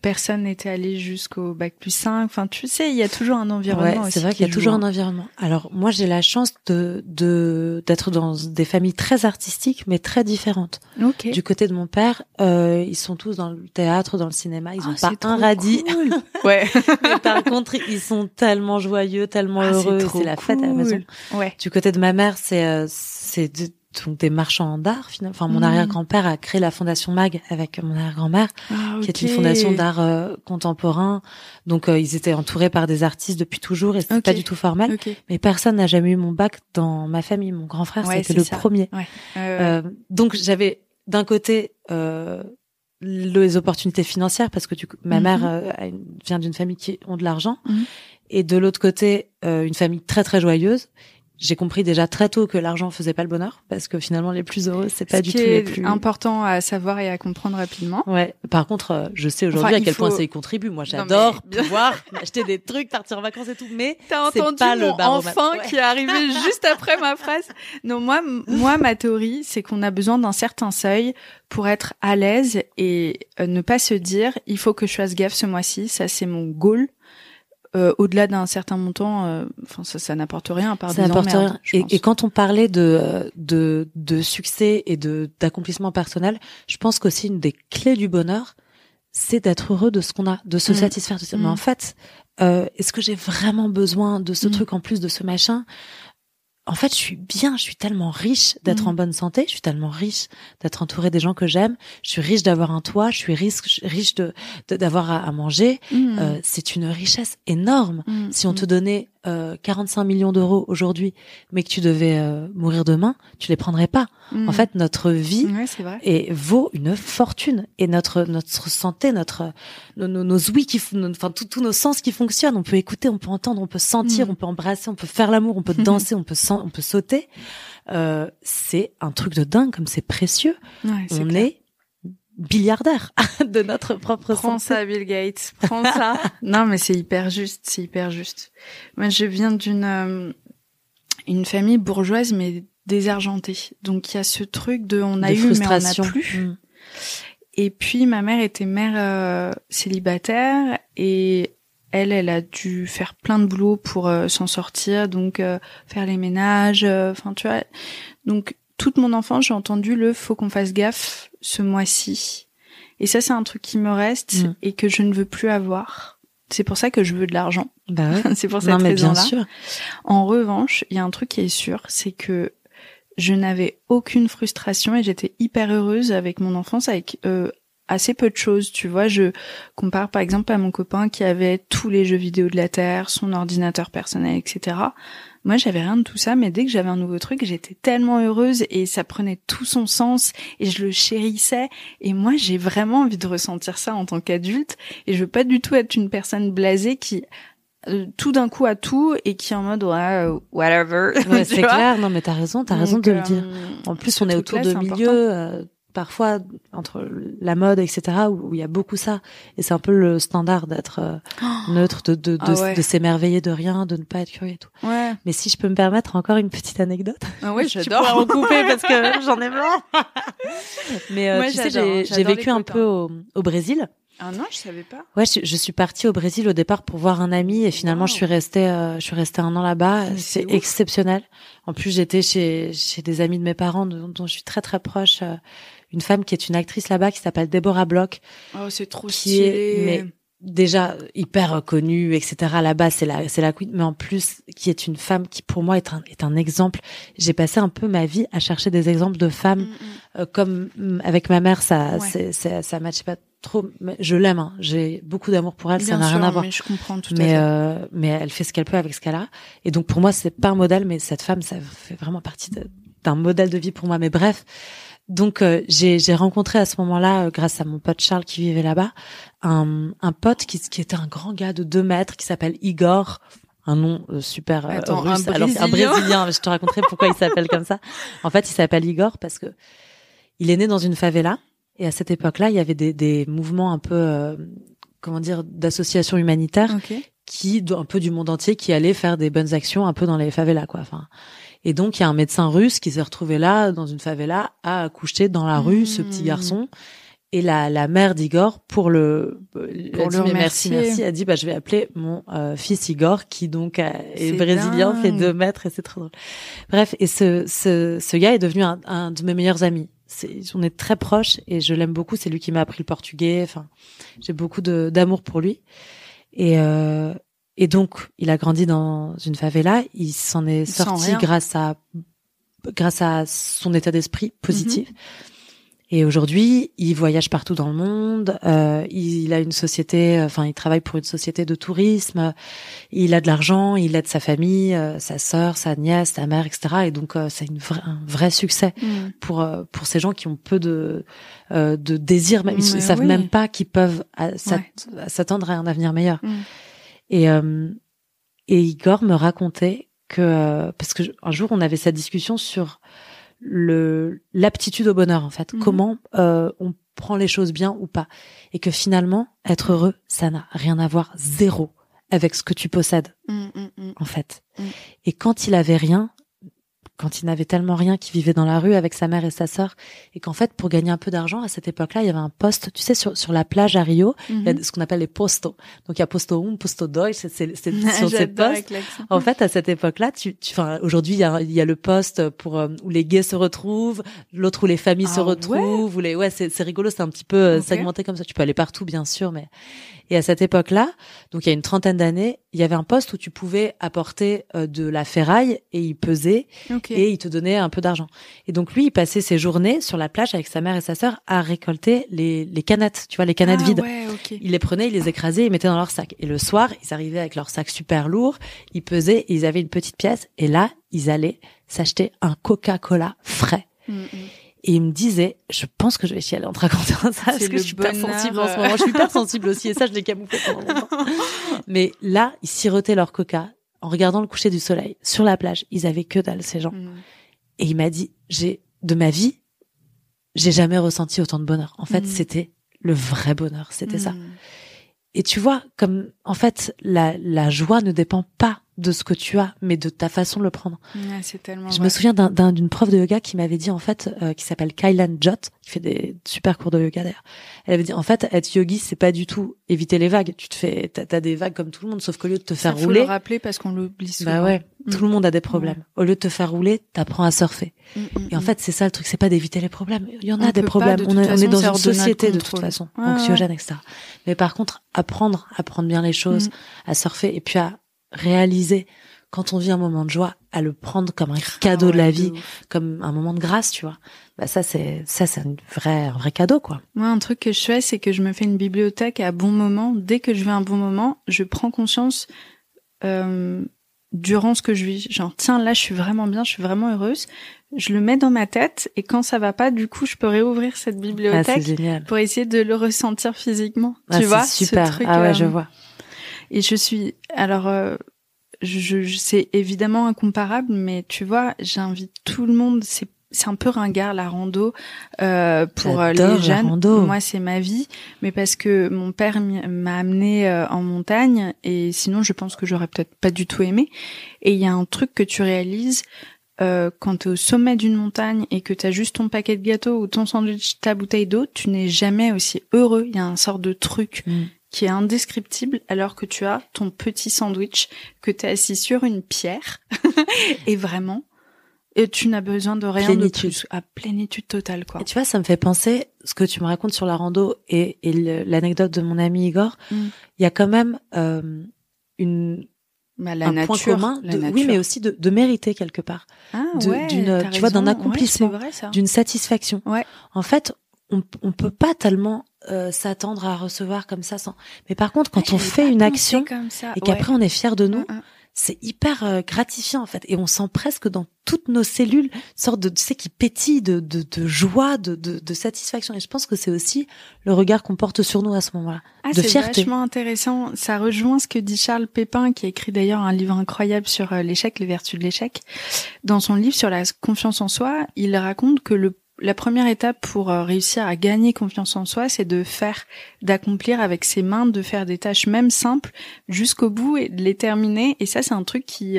personne n'était allé jusqu'au bac+5 ? Enfin, tu sais, il y a toujours un environnement aussi. C'est vrai qu'il y a toujours un environnement. Alors, moi, j'ai la chance d'être dans des familles très artistiques, mais très différentes. Okay. Du côté de mon père, ils sont tous dans le théâtre, dans le cinéma. Ils ont pas un radis. Cool. Ouais. Mais par contre, ils sont tellement joyeux, tellement heureux. C'est la fête à la maison. Ouais. Du côté de ma mère, donc des marchands d'art finalement. Enfin, mon arrière-grand-père a créé la fondation MAG avec mon arrière-grand-mère, qui est une fondation d'art contemporain. Donc ils étaient entourés par des artistes depuis toujours et c'était pas du tout formel. Mais personne n'a jamais eu mon bac dans ma famille. Mon grand frère, c'était le premier. Ouais. Donc j'avais d'un côté les opportunités financières parce que ma mère vient d'une famille qui ont de l'argent, et de l'autre côté une famille très très joyeuse. J'ai compris déjà très tôt que l'argent faisait pas le bonheur, parce que finalement les plus heureux, c'est pas du tout les plus. Important à savoir et à comprendre rapidement. Ouais. Par contre, je sais aujourd'hui à quel point ça y contribue. Moi, j'adore pouvoir acheter des trucs, partir en vacances et tout, mais c'est pas le baromètre. Enfant qui est arrivé juste après ma phrase. Non, moi, ma théorie, c'est qu'on a besoin d'un certain seuil pour être à l'aise et ne pas se dire, il faut que je fasse gaffe ce mois-ci. Ça, c'est mon goal. Au-delà d'un certain montant, ça n'apporte rien à part des emmerdes. Et quand on parlait de succès et d'accomplissement personnel, je pense qu'aussi une des clés du bonheur, c'est d'être heureux de ce qu'on a, de se satisfaire, de se dire, mais en fait, est-ce que j'ai vraiment besoin de ce truc en plus de ce machin? En fait, je suis bien, je suis tellement riche d'être en bonne santé, je suis tellement riche d'être entourée des gens que j'aime, je suis riche d'avoir un toit, je suis riche d'avoir à manger. C'est une richesse énorme. Si on te donnait 45 millions d'euros aujourd'hui, mais que tu devais mourir demain, tu les prendrais pas. En fait, notre vie vaut une fortune, et notre santé, nos ouïes tous nos sens qui fonctionnent. On peut écouter, on peut entendre, on peut sentir, on peut embrasser, on peut faire l'amour, on peut danser, on peut sauter. C'est un truc de dingue, comme c'est précieux. Ouais, on est milliardaire de notre propre Prends santé. Ça, Bill Gates. Prends ça. Non, mais c'est hyper juste. Moi, je viens d'une une famille bourgeoise, mais désargentée. Donc, il y a ce truc de on a eu, mais on n'a plus. Et puis, ma mère était mère célibataire, et elle a dû faire plein de boulot pour s'en sortir, donc faire les ménages, tu vois. Donc, toute mon enfance, j'ai entendu faut qu'on fasse gaffe ce mois-ci. Et ça, c'est un truc qui me reste et que je ne veux plus avoir. C'est pour ça que je veux de l'argent. Bah ouais. C'est pour cette raison-là. En revanche, il y a un truc qui est sûr, c'est que je n'avais aucune frustration et j'étais hyper heureuse avec mon enfance, avec assez peu de choses, tu vois. Je compare par exemple à mon copain qui avait tous les jeux vidéo de la Terre, son ordinateur personnel, etc. Moi, j'avais rien de tout ça, mais dès que j'avais un nouveau truc, j'étais tellement heureuse et ça prenait tout son sens et je le chérissais. Et moi, j'ai vraiment envie de ressentir ça en tant qu'adulte et je veux pas du tout être une personne blasée qui tout d'un coup à tout et qui est en mode whatever. Ouais, c'est clair. Non, mais t'as raison de le dire. En plus, on est autour de milieux parfois entre la mode, etc., où il y a beaucoup ça. Et c'est un peu le standard d'être neutre, de s'émerveiller de rien, de ne pas être curieux et tout. Ouais. Mais si je peux me permettre encore une petite anecdote. Ah ouais, j'adore. Tu pourras en couper parce que j'en ai marre. Mais ouais, tu sais, j'ai vécu un peu au Brésil. Ah non, je savais pas. Ouais, je suis partie au Brésil au départ pour voir un ami et finalement je suis restée 1 an là-bas. C'est exceptionnel. En plus, j'étais chez des amis de mes parents dont je suis très très proche. Une femme qui est une actrice là-bas qui s'appelle Deborah Bloch. Oh, c'est trop stylé. Mais déjà hyper connue, etc. Là-bas, c'est la queen, mais en plus qui est une femme qui pour moi est un exemple. J'ai passé un peu ma vie à chercher des exemples de femmes comme avec ma mère, ça matchait pas trop. Je l'aime, hein. J'ai beaucoup d'amour pour elle, bien ça n'a sûr, rien à voir. Mais je comprends tout à fait. Mais elle fait ce qu'elle peut avec ce qu'elle a. Et donc pour moi, c'est pas un modèle, mais cette femme, ça fait vraiment partie d'un modèle de vie pour moi. Mais bref. Donc j'ai rencontré à ce moment-là, grâce à mon pote Charles qui vivait là-bas, un pote qui était un grand gars de 2 mètres qui s'appelle Igor, un nom super russe. Alors c'est un Brésilien, je te raconterai pourquoi il s'appelle comme ça. En fait, il s'appelle Igor parce que il est né dans une favela et à cette époque-là, il y avait des mouvements un peu d'associations humanitaires qui un peu du monde entier qui allaient faire des bonnes actions un peu dans les favelas quoi. Enfin et donc, il y a un médecin russe qui s'est retrouvé là, dans une favela, à accoucher dans la rue, ce petit garçon. Et la mère d'Igor, pour le remercier, merci, a dit, je vais appeler mon fils Igor, qui donc est brésilien, fait 2 mètres, et c'est trop drôle. Bref, et ce gars est devenu un de mes meilleurs amis. On est très proches, et je l'aime beaucoup. C'est lui qui m'a appris le portugais. Enfin, j'ai beaucoup d'amour pour lui. Et donc, il a grandi dans une favela. Il s'en est sorti grâce à son état d'esprit positif. Et aujourd'hui, il voyage partout dans le monde. Il a une société, il travaille pour une société de tourisme. Il a de l'argent, il aide sa famille, sa sœur, sa nièce, sa mère, etc. Et donc, c'est un vrai succès pour ces gens qui ont peu de désir. Ils savent même pas qu'ils peuvent s'attendre à un avenir meilleur. Et Igor me racontait que parce que un jour on avait cette discussion sur l'aptitude au bonheur en fait, comment on prend les choses bien ou pas, et que finalement être heureux ça n'a rien à voir, zéro, avec ce que tu possèdes en fait. Et quand il avait rien, quand il n'avait tellement rien, qu'il vivait dans la rue avec sa mère et sa sœur, et qu'en fait, pour gagner un peu d'argent, à cette époque-là, il y avait un poste, tu sais, sur la plage à Rio, il y a ce qu'on appelle les postos. Donc, il y a posto 1, posto 2, c'est sur ces postes. En fait, à cette époque-là, aujourd'hui, il y a le poste pour, où les gays se retrouvent, l'autre où les familles se retrouvent, c'est rigolo, c'est un petit peu segmenté comme ça. Tu peux aller partout, bien sûr, mais, et à cette époque-là, donc il y a une 30aine d'années, il y avait un poste où tu pouvais apporter de la ferraille et il pesait et il te donnait un peu d'argent. Et donc lui, il passait ses journées sur la plage avec sa mère et sa sœur à récolter les canettes, tu vois, les canettes vides. Il les prenait, il les écrasait, ils mettaient dans leur sac. Et le soir, ils arrivaient avec leur sac super lourd, ils pesaient, et ils avaient une petite pièce et là, ils allaient s'acheter un Coca-Cola frais. Et il me disait, je pense que je vais chialer en te racontant ça, parce que je suis hyper sensible en ce moment. Je suis hyper sensible aussi, et ça, je l'ai camouflé pendant longtemps. Mais là, ils sirotaient leur coca en regardant le coucher du soleil sur la plage. Ils avaient que dalle, ces gens. Et il m'a dit, de ma vie, j'ai jamais ressenti autant de bonheur. En fait, c'était le vrai bonheur, c'était ça. Et tu vois, comme, en fait, la joie ne dépend pas de ce que tu as, mais de ta façon de le prendre. C'est tellement Je me souviens d'une prof de yoga qui m'avait dit, en fait, qui s'appelle Kailan Jot, qui fait des super cours de yoga d'ailleurs. Elle avait dit, en fait, être yogi, c'est pas du tout éviter les vagues. T'as des vagues comme tout le monde, sauf qu'au lieu de te faire rouler. Faut le rappeler parce qu'on l'oublie souvent. Tout le monde a des problèmes. Au lieu de te faire rouler, t'apprends à surfer. Et en fait, c'est ça le truc, c'est pas d'éviter les problèmes. Il y en a des problèmes. On est dans une société de toute façon, anxiogène, etc. Mais par contre, apprendre bien les choses, à surfer, et puis à réaliser quand on vit un moment de joie, à le prendre comme un cadeau de la vie, comme un moment de grâce, tu vois. Ça c'est un vrai cadeau, quoi. Moi, un truc que je fais, c'est que je me fais une bibliothèque à bon moment. Dès que je veux un bon moment, je prends conscience durant ce que je vis. Genre, tiens, là, je suis vraiment bien, je suis vraiment heureuse. Je le mets dans ma tête et quand ça va pas, du coup, je peux réouvrir cette bibliothèque pour essayer de le ressentir physiquement. Tu vois, c'est super. Ce truc, je vois. Et je suis, alors, c'est évidemment incomparable, mais tu vois, j'invite tout le monde. C'est un peu ringard la rando pour les jeunes. Moi, c'est ma vie, mais parce que mon père m'a amené en montagne et sinon, je pense que j'aurais peut-être pas du tout aimé. Et il y a un truc que tu réalises quand t'es au sommet d'une montagne et que t'as juste ton paquet de gâteaux ou ton sandwich, ta bouteille d'eau, tu n'es jamais aussi heureux. Il y a un sort de truc qui est indescriptible alors que tu as ton petit sandwich, que t'es assis sur une pierre et vraiment. Et tu n'as besoin de rien de plus. À plénitude totale, quoi. Et tu vois, ça me fait penser, ce que tu me racontes sur la rando et l'anecdote de mon ami Igor, il y a quand même un point commun, oui, mais aussi de mériter quelque part. Tu vois, d'un accomplissement, d'une satisfaction. Ouais. En fait, on peut pas tellement s'attendre à recevoir comme ça sans. Mais par contre, quand on fait une action et qu'après on est fier de nous, c'est hyper gratifiant en fait, et on sent presque dans toutes nos cellules une sorte de, tu sais, qui pétille de joie, de satisfaction. Et je pense que c'est aussi le regard qu'on porte sur nous à ce moment-là, de fierté. C'est vachement intéressant. Ça rejoint ce que dit Charles Pépin, qui a écrit d'ailleurs un livre incroyable sur l'échec, les vertus de l'échec. Dans son livre sur la confiance en soi, il raconte que la première étape pour réussir à gagner confiance en soi, c'est d'accomplir avec ses mains, de faire des tâches même simples jusqu'au bout et de les terminer. Et ça, c'est un truc qui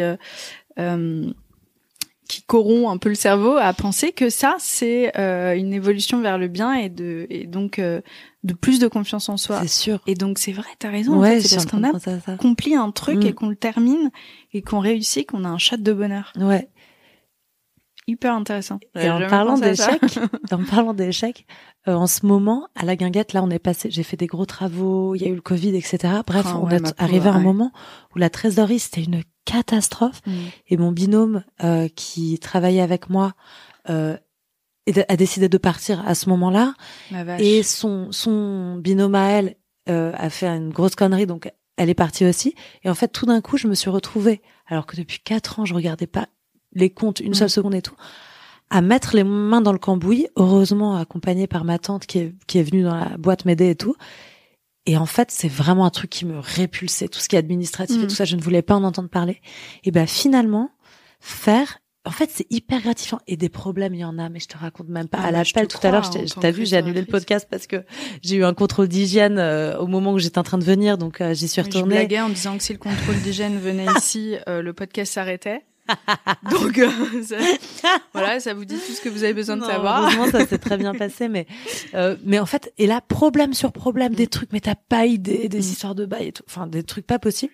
corrompt un peu le cerveau à penser que ça, c'est une évolution vers le bien et donc de plus de confiance en soi. C'est sûr. Et donc c'est vrai, t'as raison. Ouais, c'est parce qu'on a accompli un truc et qu'on le termine et qu'on réussit, qu'on a un shot de bonheur. Ouais. Hyper intéressant. Et en parlant d'échecs, en ce moment, à la Guinguette, là, j'ai fait des gros travaux, il y a eu le Covid, etc. Bref, on est arrivé à un moment où la trésorerie, c'était une catastrophe. Et mon binôme, qui travaillait avec moi, a décidé de partir à ce moment-là. Et son binôme à elle, a fait une grosse connerie, donc elle est partie aussi. Et en fait, tout d'un coup, je me suis retrouvée, alors que depuis 4 ans, je regardais pas les comptes une seule seconde et tout, à mettre les mains dans le cambouis, heureusement accompagnée par ma tante qui est venue dans la boîte m'aider et tout. Et en fait, c'est vraiment un truc qui me répulsait, tout ce qui est administratif et tout ça, je ne voulais pas en entendre parler. Et ben finalement, en fait, c'est hyper gratifiant. Et des problèmes, il y en a, mais je te raconte même pas. À l'appel tout à l'heure, t'as vu, j'ai annulé le podcast parce que j'ai eu un contrôle d'hygiène au moment où j'étais en train de venir, donc j'y suis retournée. Je blaguais en disant que si le contrôle d'hygiène venait ici, le podcast s'arrêtait. Donc voilà, ça vous dit tout ce que vous avez besoin de savoir. Heureusement, ça s'est très bien passé, mais en fait, et là, problème sur problème, des trucs, mais t'as pas idée, des histoires de bail et tout, enfin des trucs pas possibles.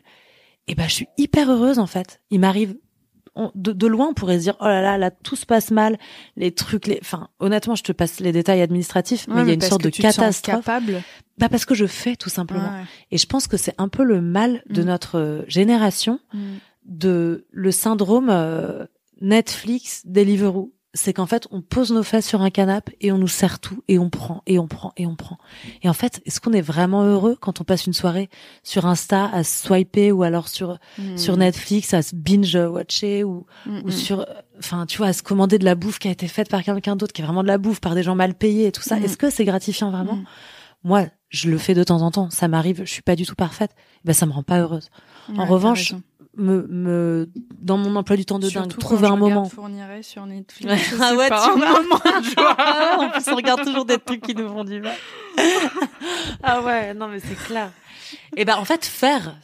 Et ben, je suis hyper heureuse en fait. Il m'arrive de loin, on pourrait se dire oh là, tout se passe mal, les trucs, enfin honnêtement, je te passe les détails administratifs, mais il y a une sorte de catastrophe. Bah parce que je fais tout simplement. Ouais. Et je pense que c'est un peu le mal de notre génération. De le syndrome Netflix, Deliveroo. C'est qu'en fait, on pose nos fesses sur un canapé et on nous sert tout et on prend et on prend et on prend. Et en fait, est-ce qu'on est vraiment heureux quand on passe une soirée sur Insta à swiper ou alors sur Netflix à se binge-watcher ou sur, enfin, tu vois, à se commander de la bouffe qui a été faite par quelqu'un d'autre, qui est vraiment de la bouffe par des gens mal payés et tout ça. Est-ce que c'est gratifiant vraiment? Moi, je le fais de temps en temps. Ça m'arrive. Je suis pas du tout parfaite. Ben, ça me rend pas heureuse. En revanche, dans mon emploi du temps de dingue, trouver un moment. Fournirait sur Netflix. Ah ouais, tu vois. En plus, on regarde toujours des trucs qui nous font du mal. Ah ouais, non mais c'est clair. Et ben en fait, faire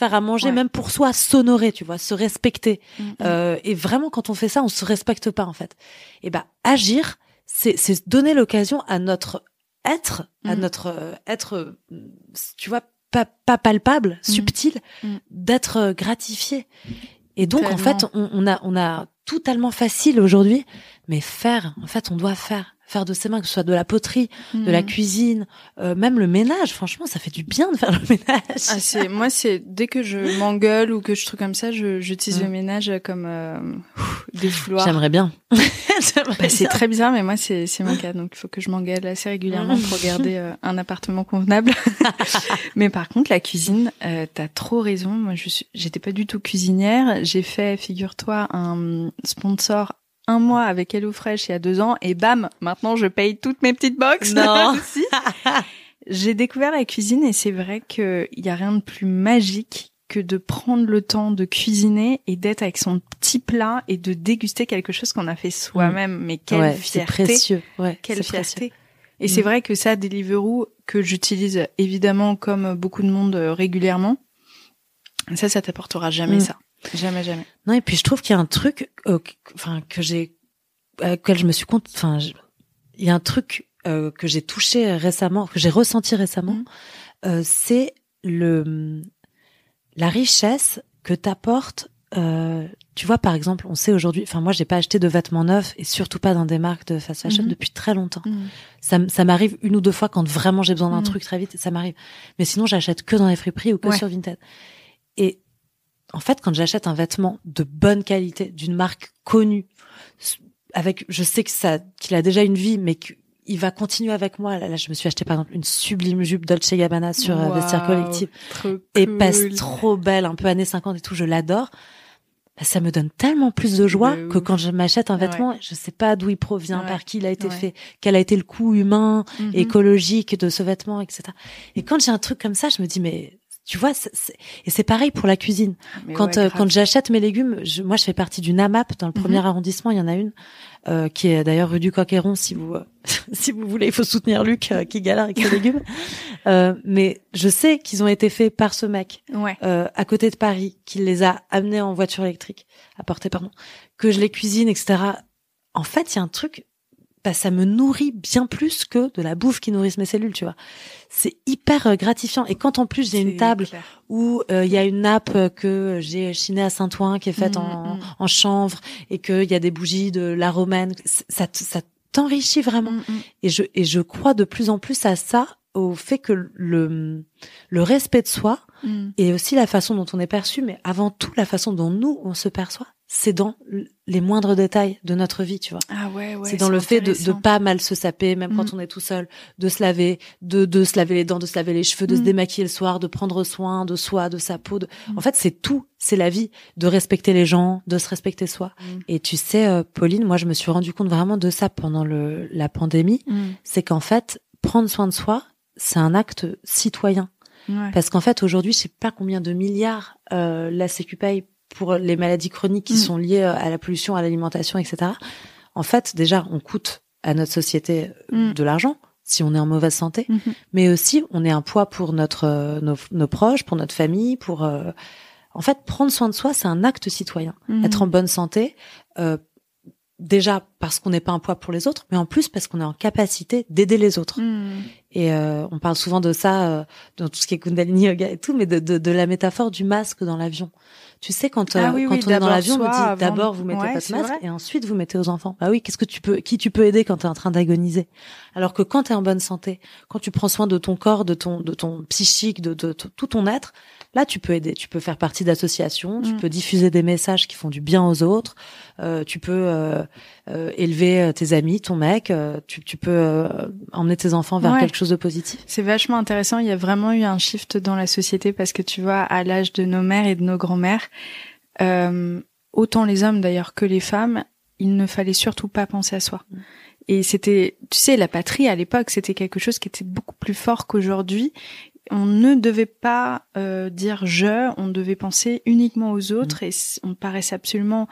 à manger, même pour soi, s'honorer, tu vois, se respecter. Et vraiment, quand on fait ça, on se respecte pas en fait. Et ben agir, c'est donner l'occasion à notre être, tu vois, pas palpable, subtil, d'être gratifié. Et donc, en fait, on a tout tellement facile aujourd'hui, mais en fait, on doit faire de ses mains, que ce soit de la poterie, de la cuisine, même le ménage. Franchement, ça fait du bien de faire le ménage. Moi, dès que je m'engueule ou que je truc comme ça, j'utilise le ménage comme des fouloirs. J'aimerais bien. C'est très bizarre, mais moi, c'est mon cas. Donc, il faut que je m'engage assez régulièrement pour garder un appartement convenable. Mais par contre, la cuisine, t'as trop raison. Moi, j'étais pas du tout cuisinière. J'ai fait, figure-toi, un sponsor 1 mois avec HelloFresh il y a 2 ans. Et bam, maintenant, je paye toutes mes petites box. Non. Si. J'ai découvert la cuisine et c'est vrai qu'il y a rien de plus magique que de prendre le temps de cuisiner et d'être avec son petit plat et de déguster quelque chose qu'on a fait soi-même. Mais quelle fierté. C'est précieux. Ouais, quelle fierté. Précieux. Et c'est vrai que ça, Deliveroo, que j'utilise évidemment comme beaucoup de monde régulièrement, ça t'apportera jamais ça. Jamais. Non, et puis je trouve qu'il y a un truc, auquel je me suis il y a un truc que j'ai touché récemment, que j'ai ressenti récemment, c'est la richesse que t'apporte, tu vois, par exemple, on sait aujourd'hui, moi, j'ai pas acheté de vêtements neufs et surtout pas dans des marques de fast fashion depuis très longtemps. Ça m'arrive 1 ou 2 fois quand vraiment j'ai besoin d'un truc très vite, ça m'arrive. Mais sinon, j'achète que dans les friperies ou que sur Vinted. Et en fait, quand j'achète un vêtement de bonne qualité, d'une marque connue, je sais qu'il a déjà une vie, mais il va continuer avec moi. Là, je me suis acheté par exemple une sublime jupe Dolce & Gabbana sur Vestiaire Collective. Et passe trop belle, un peu années 50 et tout, je l'adore. Ça me donne tellement plus de joie que quand je m'achète un vêtement, je sais pas d'où il provient, par qui il a été fait, quel a été le coût humain, écologique de ce vêtement, etc. Et quand j'ai un truc comme ça, je me dis, mais tu vois, et c'est pareil pour la cuisine. Quand j'achète mes légumes, moi je fais partie d'une AMAP dans le 1er arrondissement, il y en a une qui est d'ailleurs rue du Coq-Héron, si vous voulez, il faut soutenir Luc qui galère avec ses légumes. Mais je sais qu'ils ont été faits par ce mec à côté de Paris, qui les a amenés en voiture électrique, que je les cuisine, etc. En fait, il y a un truc, ça me nourrit bien plus que de la bouffe qui nourrisse mes cellules, tu vois. C'est hyper gratifiant. Et quand en plus j'ai une table où il y a une nappe que j'ai chinée à Saint-Ouen qui est faite en chanvre et qu'il y a des bougies de la romaine, ça t'enrichit vraiment. Et je crois de plus en plus à ça, au fait que le respect de soi et aussi la façon dont on est perçu, mais avant tout la façon dont nous on se perçoit, c'est dans les moindres détails de notre vie, tu vois. Ah ouais, c'est dans le fait de pas mal se saper, même quand on est tout seul, de se laver, de se laver les dents, de se laver les cheveux, de se démaquiller le soir, de prendre soin de soi, de sa peau. En fait, c'est tout. C'est la vie. De respecter les gens, de se respecter soi. Et tu sais, Pauline, moi, je me suis rendu compte vraiment de ça pendant la pandémie. C'est qu'en fait, prendre soin de soi, c'est un acte citoyen. Parce qu'en fait, aujourd'hui, je sais pas combien de milliards la Sécu paye pour les maladies chroniques qui sont liées à la pollution, à l'alimentation, etc. En fait, déjà, on coûte à notre société de l'argent si on est en mauvaise santé, mais aussi on est un poids pour nos proches, pour notre famille, pour en fait prendre soin de soi, c'est un acte citoyen. Être en bonne santé, déjà parce qu'on n'est pas un poids pour les autres, mais en plus parce qu'on est en capacité d'aider les autres. Et on parle souvent de ça dans tout ce qui est Kundalini Yoga et tout, mais de la métaphore du masque dans l'avion. Tu sais, quand on est dans l'avion, on dit d'abord vous mettez votre masque et ensuite vous mettez aux enfants. Bah oui, qui tu peux aider quand t'es en train d'agoniser? Alors que quand t'es en bonne santé, quand tu prends soin de ton corps, de ton psychique, de tout ton être, là tu peux aider. Tu peux faire partie d'associations, tu peux diffuser des messages qui font du bien aux autres, tu peux élever tes amis, ton mec, tu peux emmener tes enfants vers quelque chose de positif. C'est vachement intéressant. Il y a vraiment eu un shift dans la société parce que tu vois, à l'âge de nos mères et de nos grands-mères, autant les hommes d'ailleurs que les femmes, il ne fallait surtout pas penser à soi. Et c'était, tu sais, la patrie à l'époque, c'était quelque chose qui était beaucoup plus fort qu'aujourd'hui. On ne devait pas dire on devait penser uniquement aux autres et on paraissait absolument,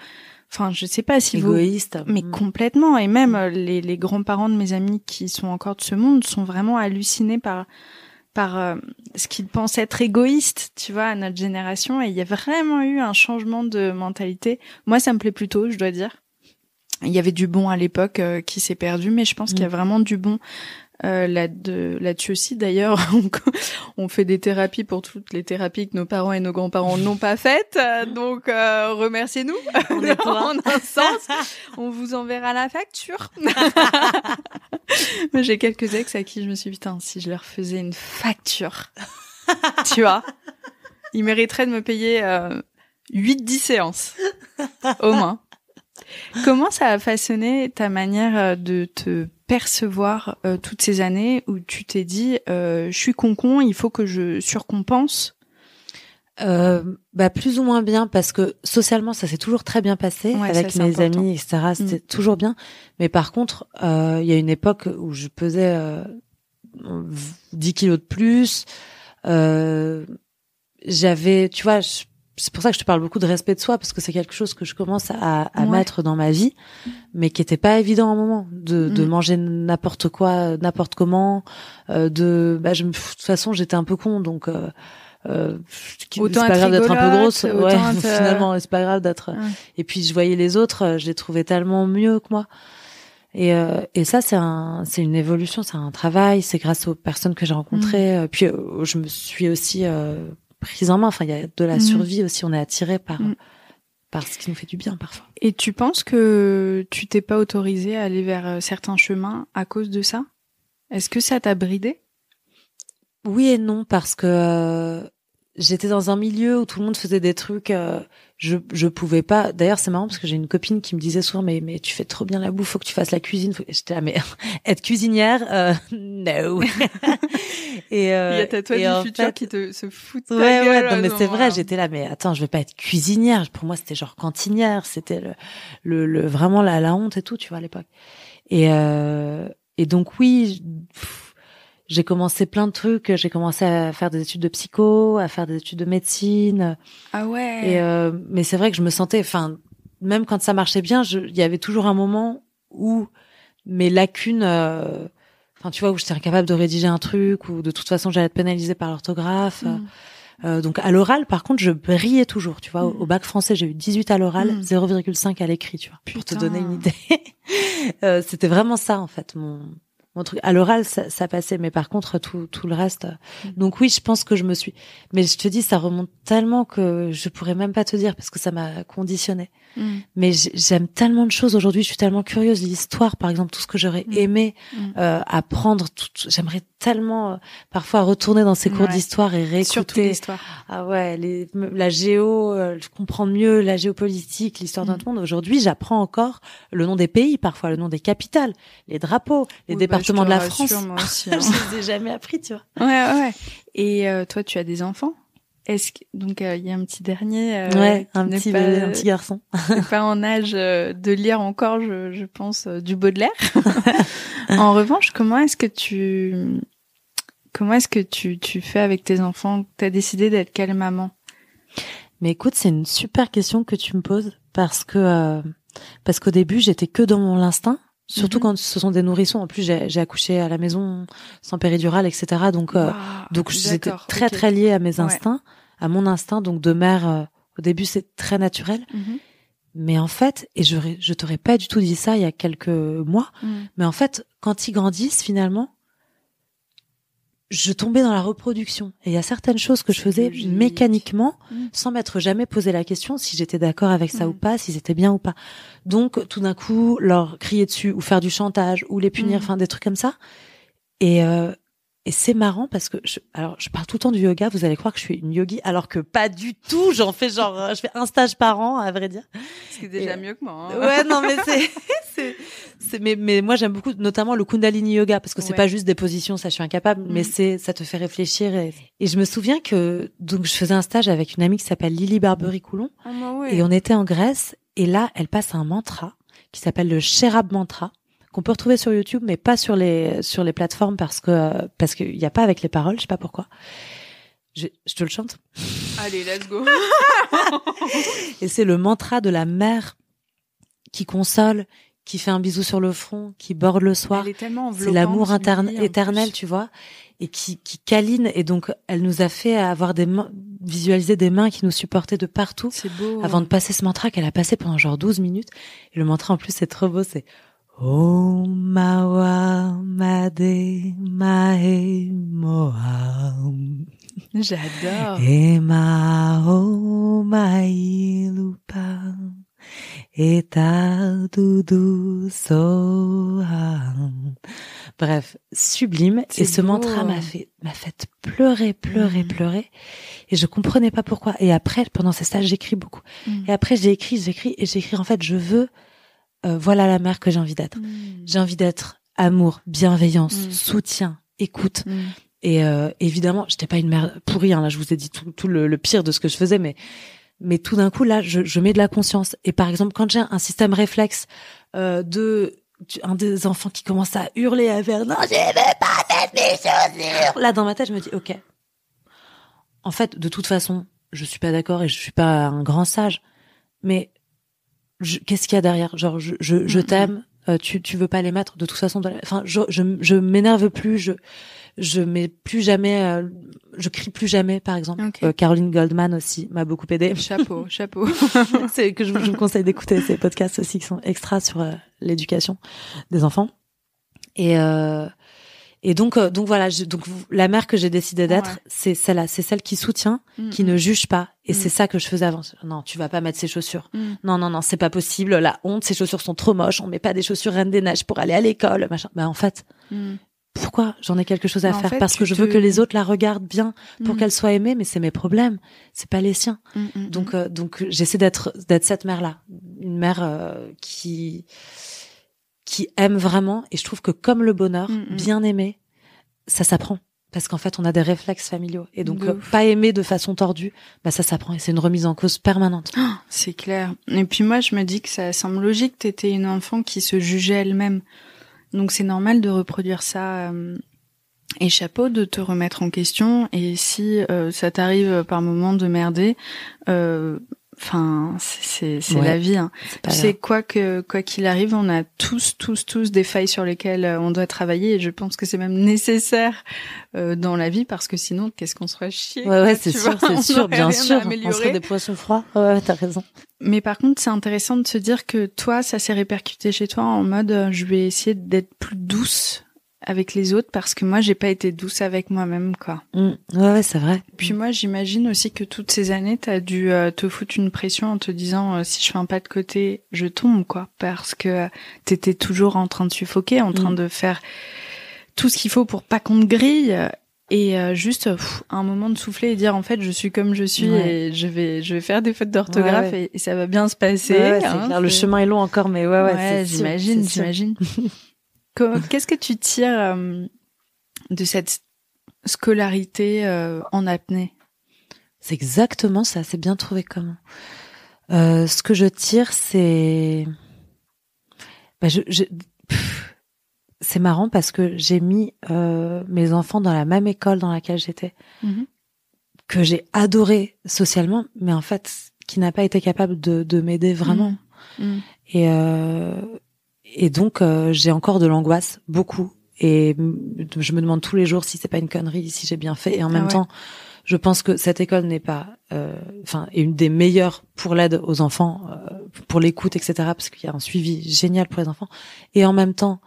enfin, je sais pas si égoïste, mais complètement. Et même les grands-parents de mes amis qui sont encore de ce monde sont vraiment hallucinés par ce qu'ils pensent être égoïste, tu vois, à notre génération. Et il y a vraiment eu un changement de mentalité. Moi, ça me plaît plutôt, je dois dire. Il y avait du bon à l'époque qui s'est perdu, mais je pense qu'il y a vraiment du bon là-dessus aussi. D'ailleurs, on fait des thérapies pour toutes les thérapies que nos parents et nos grands-parents n'ont pas faites. Donc, remerciez-nous. En un sens, on vous enverra la facture. Moi, j'ai quelques ex à qui je me suis dit, putain, si je leur faisais une facture, tu vois, ils mériteraient de me payer 8-10 séances, au moins. Comment ça a façonné ta manière de te percevoir toutes ces années où tu t'es dit je suis concon, il faut que je surcompense? Plus ou moins bien, parce que socialement ça s'est toujours très bien passé, avec mes amis, etc. C'était toujours bien. Mais par contre, il y a une époque où je pesais 10 kilos de plus. J'avais, tu vois, c'est pour ça que je te parle beaucoup de respect de soi, parce que c'est quelque chose que je commence à mettre dans ma vie, mais qui était pas évident à un moment, de manger n'importe quoi, n'importe comment, de toute façon j'étais un peu con, donc c'est pas grave d'être un peu grosse, finalement c'est pas grave d'être. Et puis je voyais les autres, je les trouvais tellement mieux que moi. Et ça c'est une évolution, c'est un travail, c'est grâce aux personnes que j'ai rencontrées. Puis je me suis aussi prise en main. Enfin, il y a de la survie aussi. On est attiré par ce qui nous fait du bien parfois. Et tu penses que tu t'es pas autorisée à aller vers certains chemins à cause de ça? Est-ce que ça t'a bridée? Oui et non, parce que j'étais dans un milieu où tout le monde faisait des trucs. Je pouvais pas. D'ailleurs, c'est marrant parce que j'ai une copine qui me disait souvent mais tu fais trop bien la bouffe, faut que tu fasses la cuisine. J'étais là, mais être cuisinière, no. Et il y a ta toi du futur qui se fout de ta gueule. Non mais c'est vrai, j'étais là, mais attends, je vais pas être cuisinière. Pour moi, c'était genre cantinière. C'était le vraiment la honte et tout, tu vois, à l'époque. Et donc oui. J'ai commencé plein de trucs. J'ai commencé à faire des études de psycho, à faire des études de médecine. Ah ouais. Et mais c'est vrai que je me sentais, enfin, même quand ça marchait bien, il y avait toujours un moment où mes lacunes, enfin, tu vois, où j'étais incapable de rédiger un truc, ou de toute façon j'allais être pénalisée par l'orthographe. Donc à l'oral, par contre, je brillais toujours. Tu vois, au bac français, j'ai eu 18 à l'oral, 0,5 à l'écrit. Tu vois, pour te donner une idée. C'était vraiment ça en fait mon truc. À l'oral, ça passait, mais par contre, tout le reste. Donc oui, je pense que je me suis. Mais je te dis, ça remonte tellement que je pourrais même pas te dire parce que ça m'a conditionnée. Mais j'aime tellement de choses aujourd'hui. Je suis tellement curieuse. L'histoire, par exemple, tout ce que j'aurais aimé apprendre. J'aimerais tellement parfois retourner dans ces cours d'histoire et réécouter. Surtout l'histoire. Ah ouais, la géo, comprendre mieux la géopolitique, l'histoire de notre monde. Aujourd'hui, j'apprends encore le nom des pays, parfois le nom des capitales, les drapeaux, les départements de la France. Moi aussi, je les ai jamais appris, tu vois. Ouais. Et toi, tu as des enfants? Donc il y a un petit dernier un petit garçon n'est pas en âge de lire encore, je pense, du Baudelaire. En revanche, comment est-ce que tu fais avec tes enfants? T'as décidé d'être quelle maman? Mais écoute, c'est une super question que tu me poses parce qu'au début j'étais que dans l'instinct. Surtout quand ce sont des nourrissons. En plus, j'ai accouché à la maison sans péridurale, etc. Donc j'étais très liée à mes instincts, à mon instinct. Donc de mère, au début, c'est très naturel. Mais en fait, et je t'aurais pas du tout dit ça il y a quelques mois, mais en fait, quand ils grandissent, finalement, je tombais dans la reproduction. Et il y a certaines choses que je faisais mécaniquement, sans m'être jamais posé la question si j'étais d'accord avec ça ou pas, si c'était bien ou pas. Donc, tout d'un coup, leur crier dessus, ou faire du chantage, ou les punir, enfin, des trucs comme ça. Et c'est marrant parce que je parle tout le temps du yoga, vous allez croire que je suis une yogi, alors que pas du tout. Je fais un stage par an, à vrai dire. C'est déjà mieux que moi. Hein. Ouais, non, mais mais moi j'aime beaucoup, notamment le Kundalini yoga, parce que c'est pas juste des positions, ça je suis incapable, mais ça te fait réfléchir. Et je me souviens que donc je faisais un stage avec une amie qui s'appelle Lily Barbery-Coulon, et on était en Grèce, et là elle passe un mantra qui s'appelle le Sherab mantra, qu'on peut retrouver sur YouTube, mais pas sur les plateformes parce qu'il y a pas avec les paroles, je sais pas pourquoi. Je te le chante. Allez, let's go. Et c'est le mantra de la mère qui console, qui fait un bisou sur le front, qui borde le soir. Elle est tellement enveloppante. C'est l'amour éternel, tu vois, et qui câline. Et donc, elle nous a fait avoir visualiser des mains qui nous supportaient de partout. C'est beau. Avant de passer ce mantra qu'elle a passé pendant genre 12 minutes. Et le mantra, en plus, c'est trop beau, c'est Om Mawa Made Mae Moham. J'adore. Ema O Mai Lupa Eta Dudu Soham. Bref, sublime. Et ce mantra m'a fait pleurer. Et je comprenais pas pourquoi. Et après, pendant ces stages, j'écris beaucoup. Et après, j'ai écrit. En fait, je veux voilà la mère que j'ai envie d'être. J'ai envie d'être amour, bienveillance, soutien, écoute. Et évidemment, j'étais pas une mère pourrie, hein, là je vous ai dit tout le pire de ce que je faisais, mais tout d'un coup là je mets de la conscience. Et par exemple, quand j'ai un système réflexe un des enfants qui commence à hurler, à faire non, je veux pas mettre mes chaussures, là dans ma tête je me dis ok, en fait de toute façon je suis pas d'accord et je suis pas un grand sage, mais qu'est-ce qu'il y a derrière, genre je t'aime, tu veux pas les mettre de toute façon, enfin je m'énerve plus, je mets plus jamais, je crie plus jamais, par exemple. Okay. Caroline Goldman aussi m'a beaucoup aidé. Chapeau. C'est que je vous conseille d'écouter ces podcasts aussi qui sont extras sur l'éducation des enfants. Et donc voilà, donc la mère que j'ai décidé d'être, c'est celle-là, c'est celle qui soutient, qui ne juge pas. Et c'est ça que je faisais avant. Non, tu vas pas mettre ces chaussures. Non, c'est pas possible. La honte, ces chaussures sont trop moches. On met pas des chaussures Reine des Neiges pour aller à l'école, machin. Bah en fait. Pourquoi j'en ai quelque chose à faire? Parce que je veux que les autres la regardent bien pour qu'elle soit aimée, mais c'est mes problèmes, c'est pas les siens. Donc j'essaie d'être cette mère-là, une mère qui aime vraiment. Et je trouve que comme le bonheur, bien aimé, ça s'apprend. Parce qu'en fait, on a des réflexes familiaux. Et donc, pas aimer de façon tordue, bah ça s'apprend. Et c'est une remise en cause permanente. Oh, c'est clair. Et puis moi, je me dis que ça semble logique. T'étais une enfant qui se jugeait elle-même. Donc c'est normal de reproduire ça, et chapeau de te remettre en question. Et si ça t'arrive par moment de merder, enfin c'est la vie. Hein. Tu sais quoi qu'il arrive, on a tous des failles sur lesquelles on doit travailler. Et je pense que c'est même nécessaire dans la vie, parce que sinon qu'est-ce qu'on se ferait chier. Ouais, c'est sûr, bien sûr. On serait des poissons froids. Ouais, t'as raison. Mais par contre, c'est intéressant de se dire que toi, ça s'est répercuté chez toi en mode je vais essayer d'être plus douce avec les autres, parce que moi, j'ai pas été douce avec moi-même, quoi. Ouais, c'est vrai. Puis moi, j'imagine aussi que toutes ces années, t'as dû te foutre une pression en te disant si je fais un pas de côté, je tombe, quoi. Parce que t'étais toujours en train de suffoquer, en train de faire tout ce qu'il faut pour pas qu'on te grille. Et juste un moment de souffler et dire en fait je suis comme je suis, et je vais faire des fautes d'orthographe, et ça va bien se passer. Ouais, hein, c'est clair. Le chemin est long encore, mais ouais j'imagine. Qu'est-ce que tu tires de cette scolarité en apnée? C'est exactement ça, c'est bien trouvé comment. Ce que je tire, c'est c'est marrant parce que j'ai mis mes enfants dans la même école dans laquelle j'étais, que j'ai adoré socialement, mais en fait qui n'a pas été capable de m'aider vraiment. Et donc j'ai encore de l'angoisse, beaucoup, et je me demande tous les jours si c'est pas une connerie, si j'ai bien fait. Et en même temps, je pense que cette école n'est pas, est une des meilleures pour l'aide aux enfants, pour l'écoute, etc. Parce qu'il y a un suivi génial pour les enfants. Et en même temps,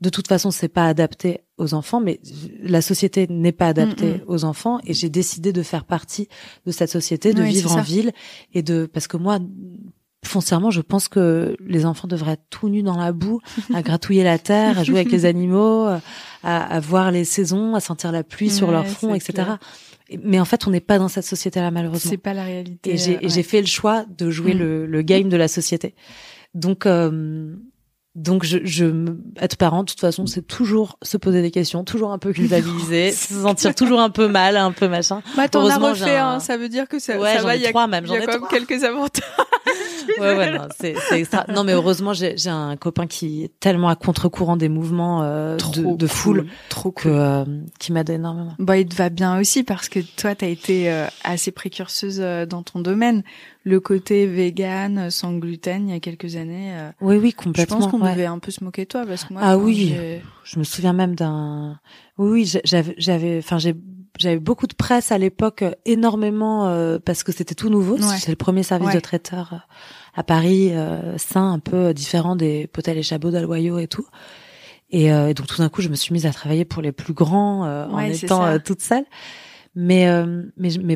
de toute façon, c'est pas adapté aux enfants, mais la société n'est pas adaptée aux enfants, et j'ai décidé de faire partie de cette société, de vivre en ville, et parce que moi, foncièrement, je pense que les enfants devraient être tout nus dans la boue, à gratouiller la terre, à jouer avec les animaux, à voir les saisons, à sentir la pluie sur leur front, etc. Clair. Mais en fait, on n'est pas dans cette société-là, malheureusement. C'est pas la réalité. Et j'ai fait le choix de jouer le game de la société. Donc, être parent, de toute façon, c'est toujours se poser des questions, toujours un peu culpabiliser, se sentir toujours un peu mal, un peu machin. Bah, t'en as refait, ça veut dire que ça va, j'en ai trois même, il y a quand même quelques avantages. Non, c'est extra. Non, mais heureusement, j'ai un copain qui est tellement à contre-courant des mouvements, de foule. Trop cool. Qui m'aide énormément. Bah, il te va bien aussi, parce que toi, t'as été assez précurseuse dans ton domaine. Le côté vegan, sans gluten, il y a quelques années. Oui, complètement. Je pense qu'on devait un peu se moquer de toi, parce que moi. Ah oui. Je me souviens même d'un. Oui, j'avais beaucoup de presse à l'époque, énormément, parce que c'était tout nouveau. C'est le premier service de traiteur à Paris, sain, un peu différent des Potel et Chabot d'Aloyau et tout. Et donc tout d'un coup, je me suis mise à travailler pour les plus grands, en étant toute seule. Mais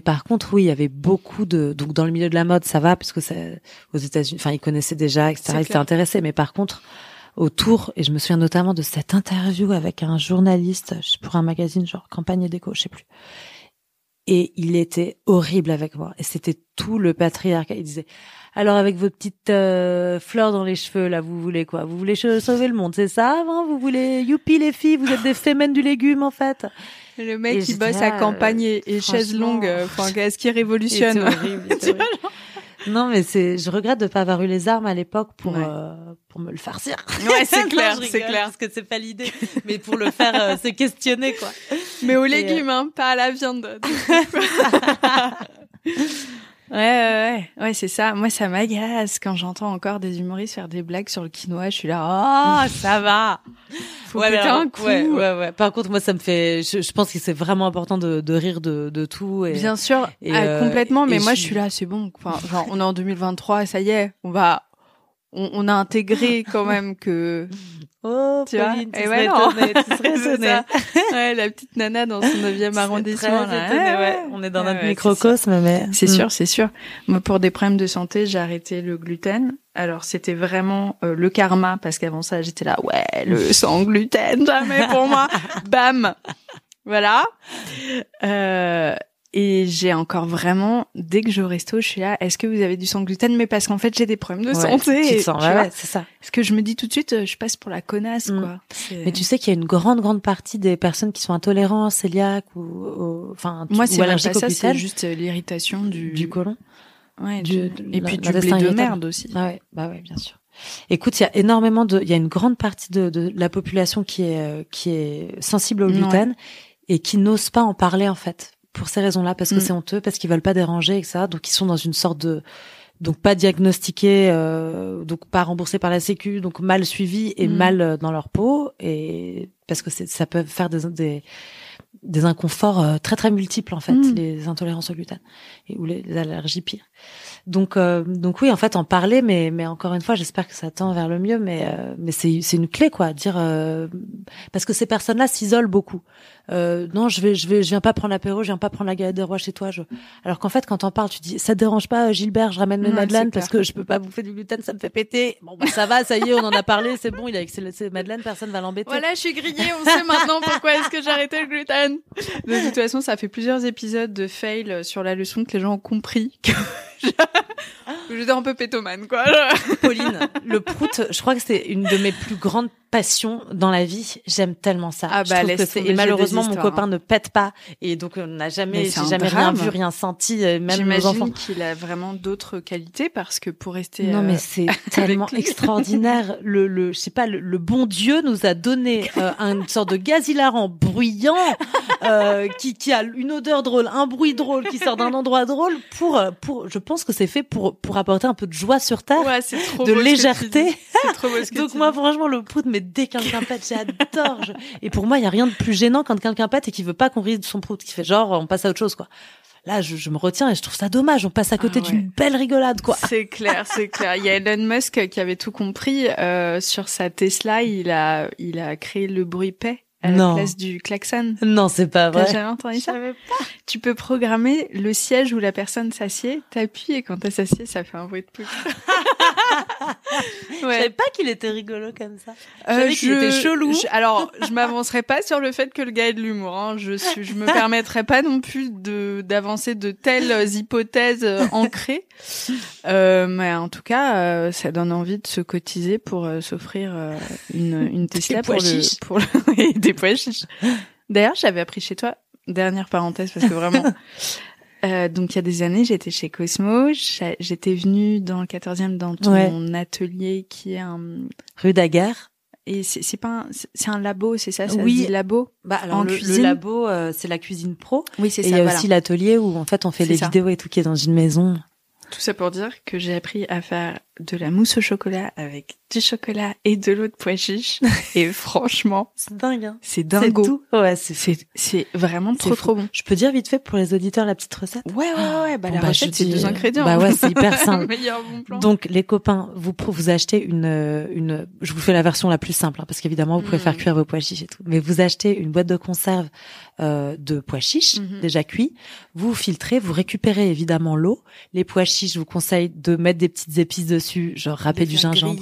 par contre, oui, il y avait beaucoup donc dans le milieu de la mode, ça va, puisque c'est aux États-Unis, enfin, ils connaissaient déjà, etc., ils s'étaient intéressés. Mais par contre, autour, et je me souviens notamment de cette interview avec un journaliste pour un magazine, genre Campagne et Déco, je sais plus. Et il était horrible avec moi. Et c'était tout le patriarcat. Il disait, Alors avec vos petites fleurs dans les cheveux, là, vous voulez quoi? Vous voulez sauver le monde, c'est ça? Hein, vous voulez youpi les filles, vous êtes des femmes du légume en fait. Le mec qui bosse à campagne et chaise longue, enfin qu'est-ce qui révolutionne? C'est horrible. Non mais je regrette de pas avoir eu les armes à l'époque pour me le farcir. Ouais, c'est clair, c'est clair. Parce que c'est pas l'idée, mais pour le faire, c'est questionner quoi. Mais aux légumes, hein, pas à la viande. Ouais, c'est ça. Moi, ça m'agace quand j'entends encore des humoristes faire des blagues sur le quinoa. Je suis là, ça va. Faut péter un coup. Ouais. Par contre, moi, ça me fait. Je pense que c'est vraiment important de rire de tout. Et, bien sûr, complètement. Mais moi, je suis là, c'est bon. Enfin, genre, on est en 2023, ça y est, on a intégré quand même que. Oh, tu Pauline, vois, tu serais étonnée. Ouais, la petite nana dans son 9e arrondissement. Là. On est dans notre microcosme, mais. C'est sûr. Moi, pour des problèmes de santé, j'ai arrêté le gluten. Alors, c'était vraiment le karma, parce qu'avant ça, j'étais là, ouais, le sans gluten, jamais pour moi. Bam! Voilà. Et j'ai encore vraiment, dès que je vais au resto, je suis là, est-ce que vous avez du sans gluten? Mais parce qu'en fait, j'ai des problèmes de santé. Tu te sens, c'est ça. Parce que je me dis tout de suite, je passe pour la connasse, quoi. Mais tu sais qu'il y a une grande partie des personnes qui sont intolérants, cœliaques ou allergiques au gluten. C'est juste l'irritation du côlon. Ouais, et puis du blé de merde aussi. Ah ouais, bah ouais, bien sûr. Écoute, il y a une grande partie de la population qui est sensible au gluten et qui n'ose pas en parler, en fait. Pour ces raisons-là, parce que c'est honteux, parce qu'ils veulent pas déranger, etc. Donc ils sont dans une sorte donc pas diagnostiqués, donc pas remboursés par la Sécu, donc mal suivis et mal dans leur peau, et parce que ça peut faire des inconforts très très multiples en fait, les intolérances au gluten ou les allergies pires. Donc oui, en fait, en parler, mais encore une fois, j'espère que ça tend vers le mieux, mais c'est une clé, quoi, dire parce que ces personnes-là s'isolent beaucoup. Non, je viens pas prendre l'apéro, je viens pas prendre la galette de roi chez toi. Alors qu'en fait, quand t'en parles, tu dis, ça te dérange pas, Gilbert, je ramène mes madeleines parce que je peux pas bouffer du gluten, ça me fait péter. Bon, bah, ça va, ça y est, on en a parlé, c'est bon, il a avec ses madeleines, personne va l'embêter. Voilà, je suis grillée, on sait maintenant pourquoi est-ce que j'ai arrêté le gluten. De toute façon, ça fait plusieurs épisodes de fail sur la leçon que les gens ont compris que j'étais un peu pétomane, quoi. Pauline, le prout, je crois que c'est une de mes plus grandes passions dans la vie. J'aime tellement ça. Ah bah, et malheureusement, mon copain ne pète pas. Et donc, j'ai jamais rien vu, rien senti, même nos enfants. J'imagine qu'il a vraiment d'autres qualités parce que pour rester. Non, mais c'est tellement extraordinaire. Je sais pas, le bon Dieu nous a donné une sorte de gaz hilarant bruyant, qui a une odeur drôle, un bruit drôle, qui sort d'un endroit drôle je pense que c'est fait pour apporter un peu de joie sur terre. Ouais, c'est trop de légèreté. C'est trop beau ce que donc moi, franchement, le prout, mais dès quelqu'un pète, j'adore. Et pour moi, il y a rien de plus gênant quand quelqu'un pète et qui veut pas qu'on rise de son prout, qui fait genre, on passe à autre chose, quoi. Là, je me retiens et je trouve ça dommage. On passe à côté d'une belle rigolade, quoi. C'est clair. Il y a Elon Musk qui avait tout compris. Sur sa Tesla, il a créé le bruit paix à la place du klaxon. Non, c'est pas vrai. T'as jamais entendu ça? Je savais pas. Tu peux programmer le siège où la personne s'assied, t'appuies et quand elle s'assied, ça fait un bruit de pouce. Je savais pas qu'il était rigolo comme ça. Je savais qu'il était chelou. Alors, je m'avancerai pas sur le fait que le gars ait de l'humour, hein. Je me permettrai pas non plus d'avancer de telles hypothèses ancrées. Mais en tout cas, ça donne envie de se cotiser pour s'offrir une Tesla pour des pois chiches. D'ailleurs, j'avais appris chez toi, dernière parenthèse parce que vraiment donc il y a des années, j'étais chez Cosmo, j'étais venue dans le 14e dans ton atelier qui est rue Daguerre. Et c'est un labo, c'est ça, oui. Se dit labo. Bah alors le labo c'est la cuisine pro. Oui, c'est ça. Et il y a aussi l'atelier où en fait on fait les vidéos et tout qui est dans une maison. Tout ça pour dire que j'ai appris à faire de la mousse au chocolat avec du chocolat et de l'eau de pois chiche. Et franchement, c'est dingue, hein. C'est dingo. C'est tout. Ouais, c'est vraiment trop bon. Je peux dire vite fait pour les auditeurs la petite recette? Ouais. Bah, la recette, c'est 2 ingrédients. Bah ouais, c'est hyper simple. Meilleur bon plan. Donc, les copains, vous achetez je vous fais la version la plus simple, hein, parce qu'évidemment, vous pouvez faire cuire vos pois chiches et tout. Mais vous achetez une boîte de conserve, de pois chiches, déjà cuits. Vous filtrez, vous récupérez évidemment l'eau. Les pois chiches, je vous conseille de mettre des petites épices dessus, genre râper du gingembre.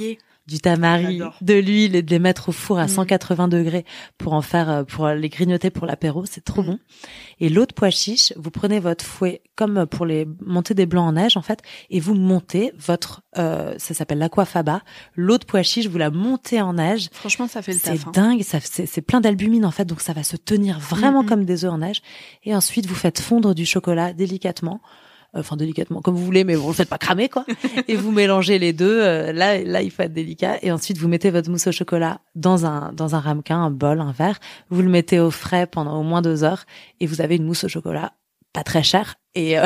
du tamari, J'adore. de l'huile et de les mettre au four à 180 degrés pour en faire, pour les grignoter pour l'apéro. C'est trop bon. Et l'eau de pois chiche, vous prenez votre fouet comme pour les monter des blancs en neige, en fait, et vous montez votre, ça s'appelle l'aquafaba. L'eau de pois chiche, vous la montez en neige. Franchement, ça fait le taf. C'est dingue, c'est plein d'albumine, en fait, donc ça va se tenir vraiment comme des œufs en neige. Et ensuite, vous faites fondre du chocolat délicatement. Enfin délicatement comme vous voulez, mais vous le faites pas cramer quoi. Et vous mélangez les deux. Là il faut être délicat. Et ensuite vous mettez votre mousse au chocolat dans un ramequin, un bol, un verre. Vous le mettez au frais pendant au moins 2 heures et vous avez une mousse au chocolat pas très chère et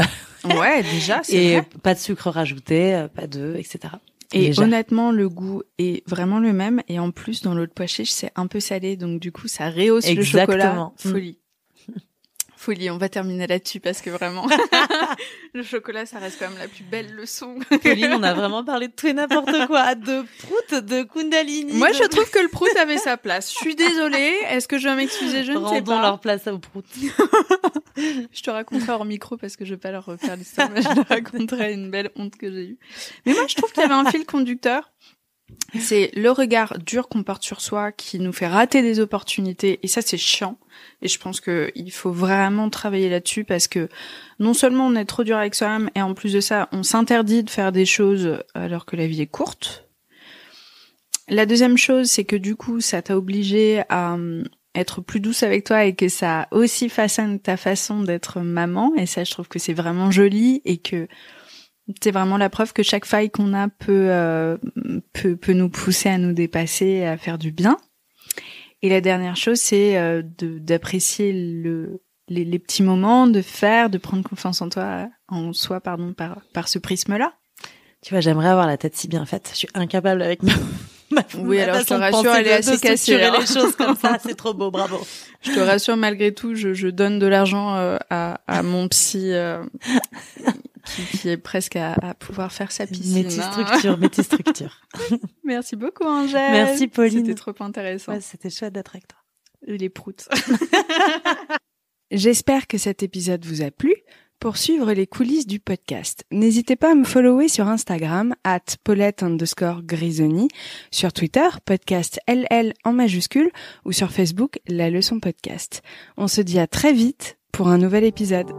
ouais déjà c'est et vrai. pas de sucre rajouté, pas d'œufs, etc. Et légère. honnêtement, le goût est vraiment le même. Et en plus, dans l'eau de pois chiche, c'est un peu salé. Donc, du coup, ça rehausse le chocolat. Folie. Folie. On va terminer là-dessus parce que vraiment, le chocolat, ça reste quand même la plus belle leçon. Pauline, on a vraiment parlé de tout et n'importe quoi. De prout, de kundalini. Moi, je trouve que le prout avait sa place. Je suis désolée. Est-ce que je dois m'excuser? Je ne sais pas. Rendons leur place au prout. Je te raconterai hors micro parce que je vais pas leur refaire l'histoire, mais je te raconterai une belle honte que j'ai eue. Mais moi, je trouve qu'il y avait un fil conducteur. C'est le regard dur qu'on porte sur soi qui nous fait rater des opportunités. Et ça, c'est chiant. Et je pense qu'il faut vraiment travailler là-dessus parce que non seulement on est trop dur avec soi-même et en plus de ça, on s'interdit de faire des choses alors que la vie est courte. La deuxième chose, c'est que du coup, ça t'a obligé à être plus douce avec toi et que ça aussi façonne ta façon d'être maman. Et ça, je trouve que c'est vraiment joli et que c'est vraiment la preuve que chaque faille qu'on a peut nous pousser à nous dépasser et à faire du bien. Et la dernière chose, c'est d'apprécier les petits moments, de prendre confiance en soi, par ce prisme-là. Tu vois, j'aimerais avoir la tête si bien faite. Je suis incapable avec ma oui, alors je te rassure, elle est assez cassée. Les choses comme ça, c'est trop beau, bravo. Je te rassure, malgré tout, je donne de l'argent à mon psy qui est presque à pouvoir faire sa piscine. Métis structure. Merci beaucoup, Angèle. Merci, Pauline. C'était trop intéressant. Ouais, c'était chouette d'être avec toi. Les proutes. J'espère que cet épisode vous a plu. Pour suivre les coulisses du podcast, n'hésitez pas à me follower sur Instagram @Paulette_Grisoni, sur Twitter, podcast LL en majuscule, ou sur Facebook, La Leçon Podcast. On se dit à très vite pour un nouvel épisode.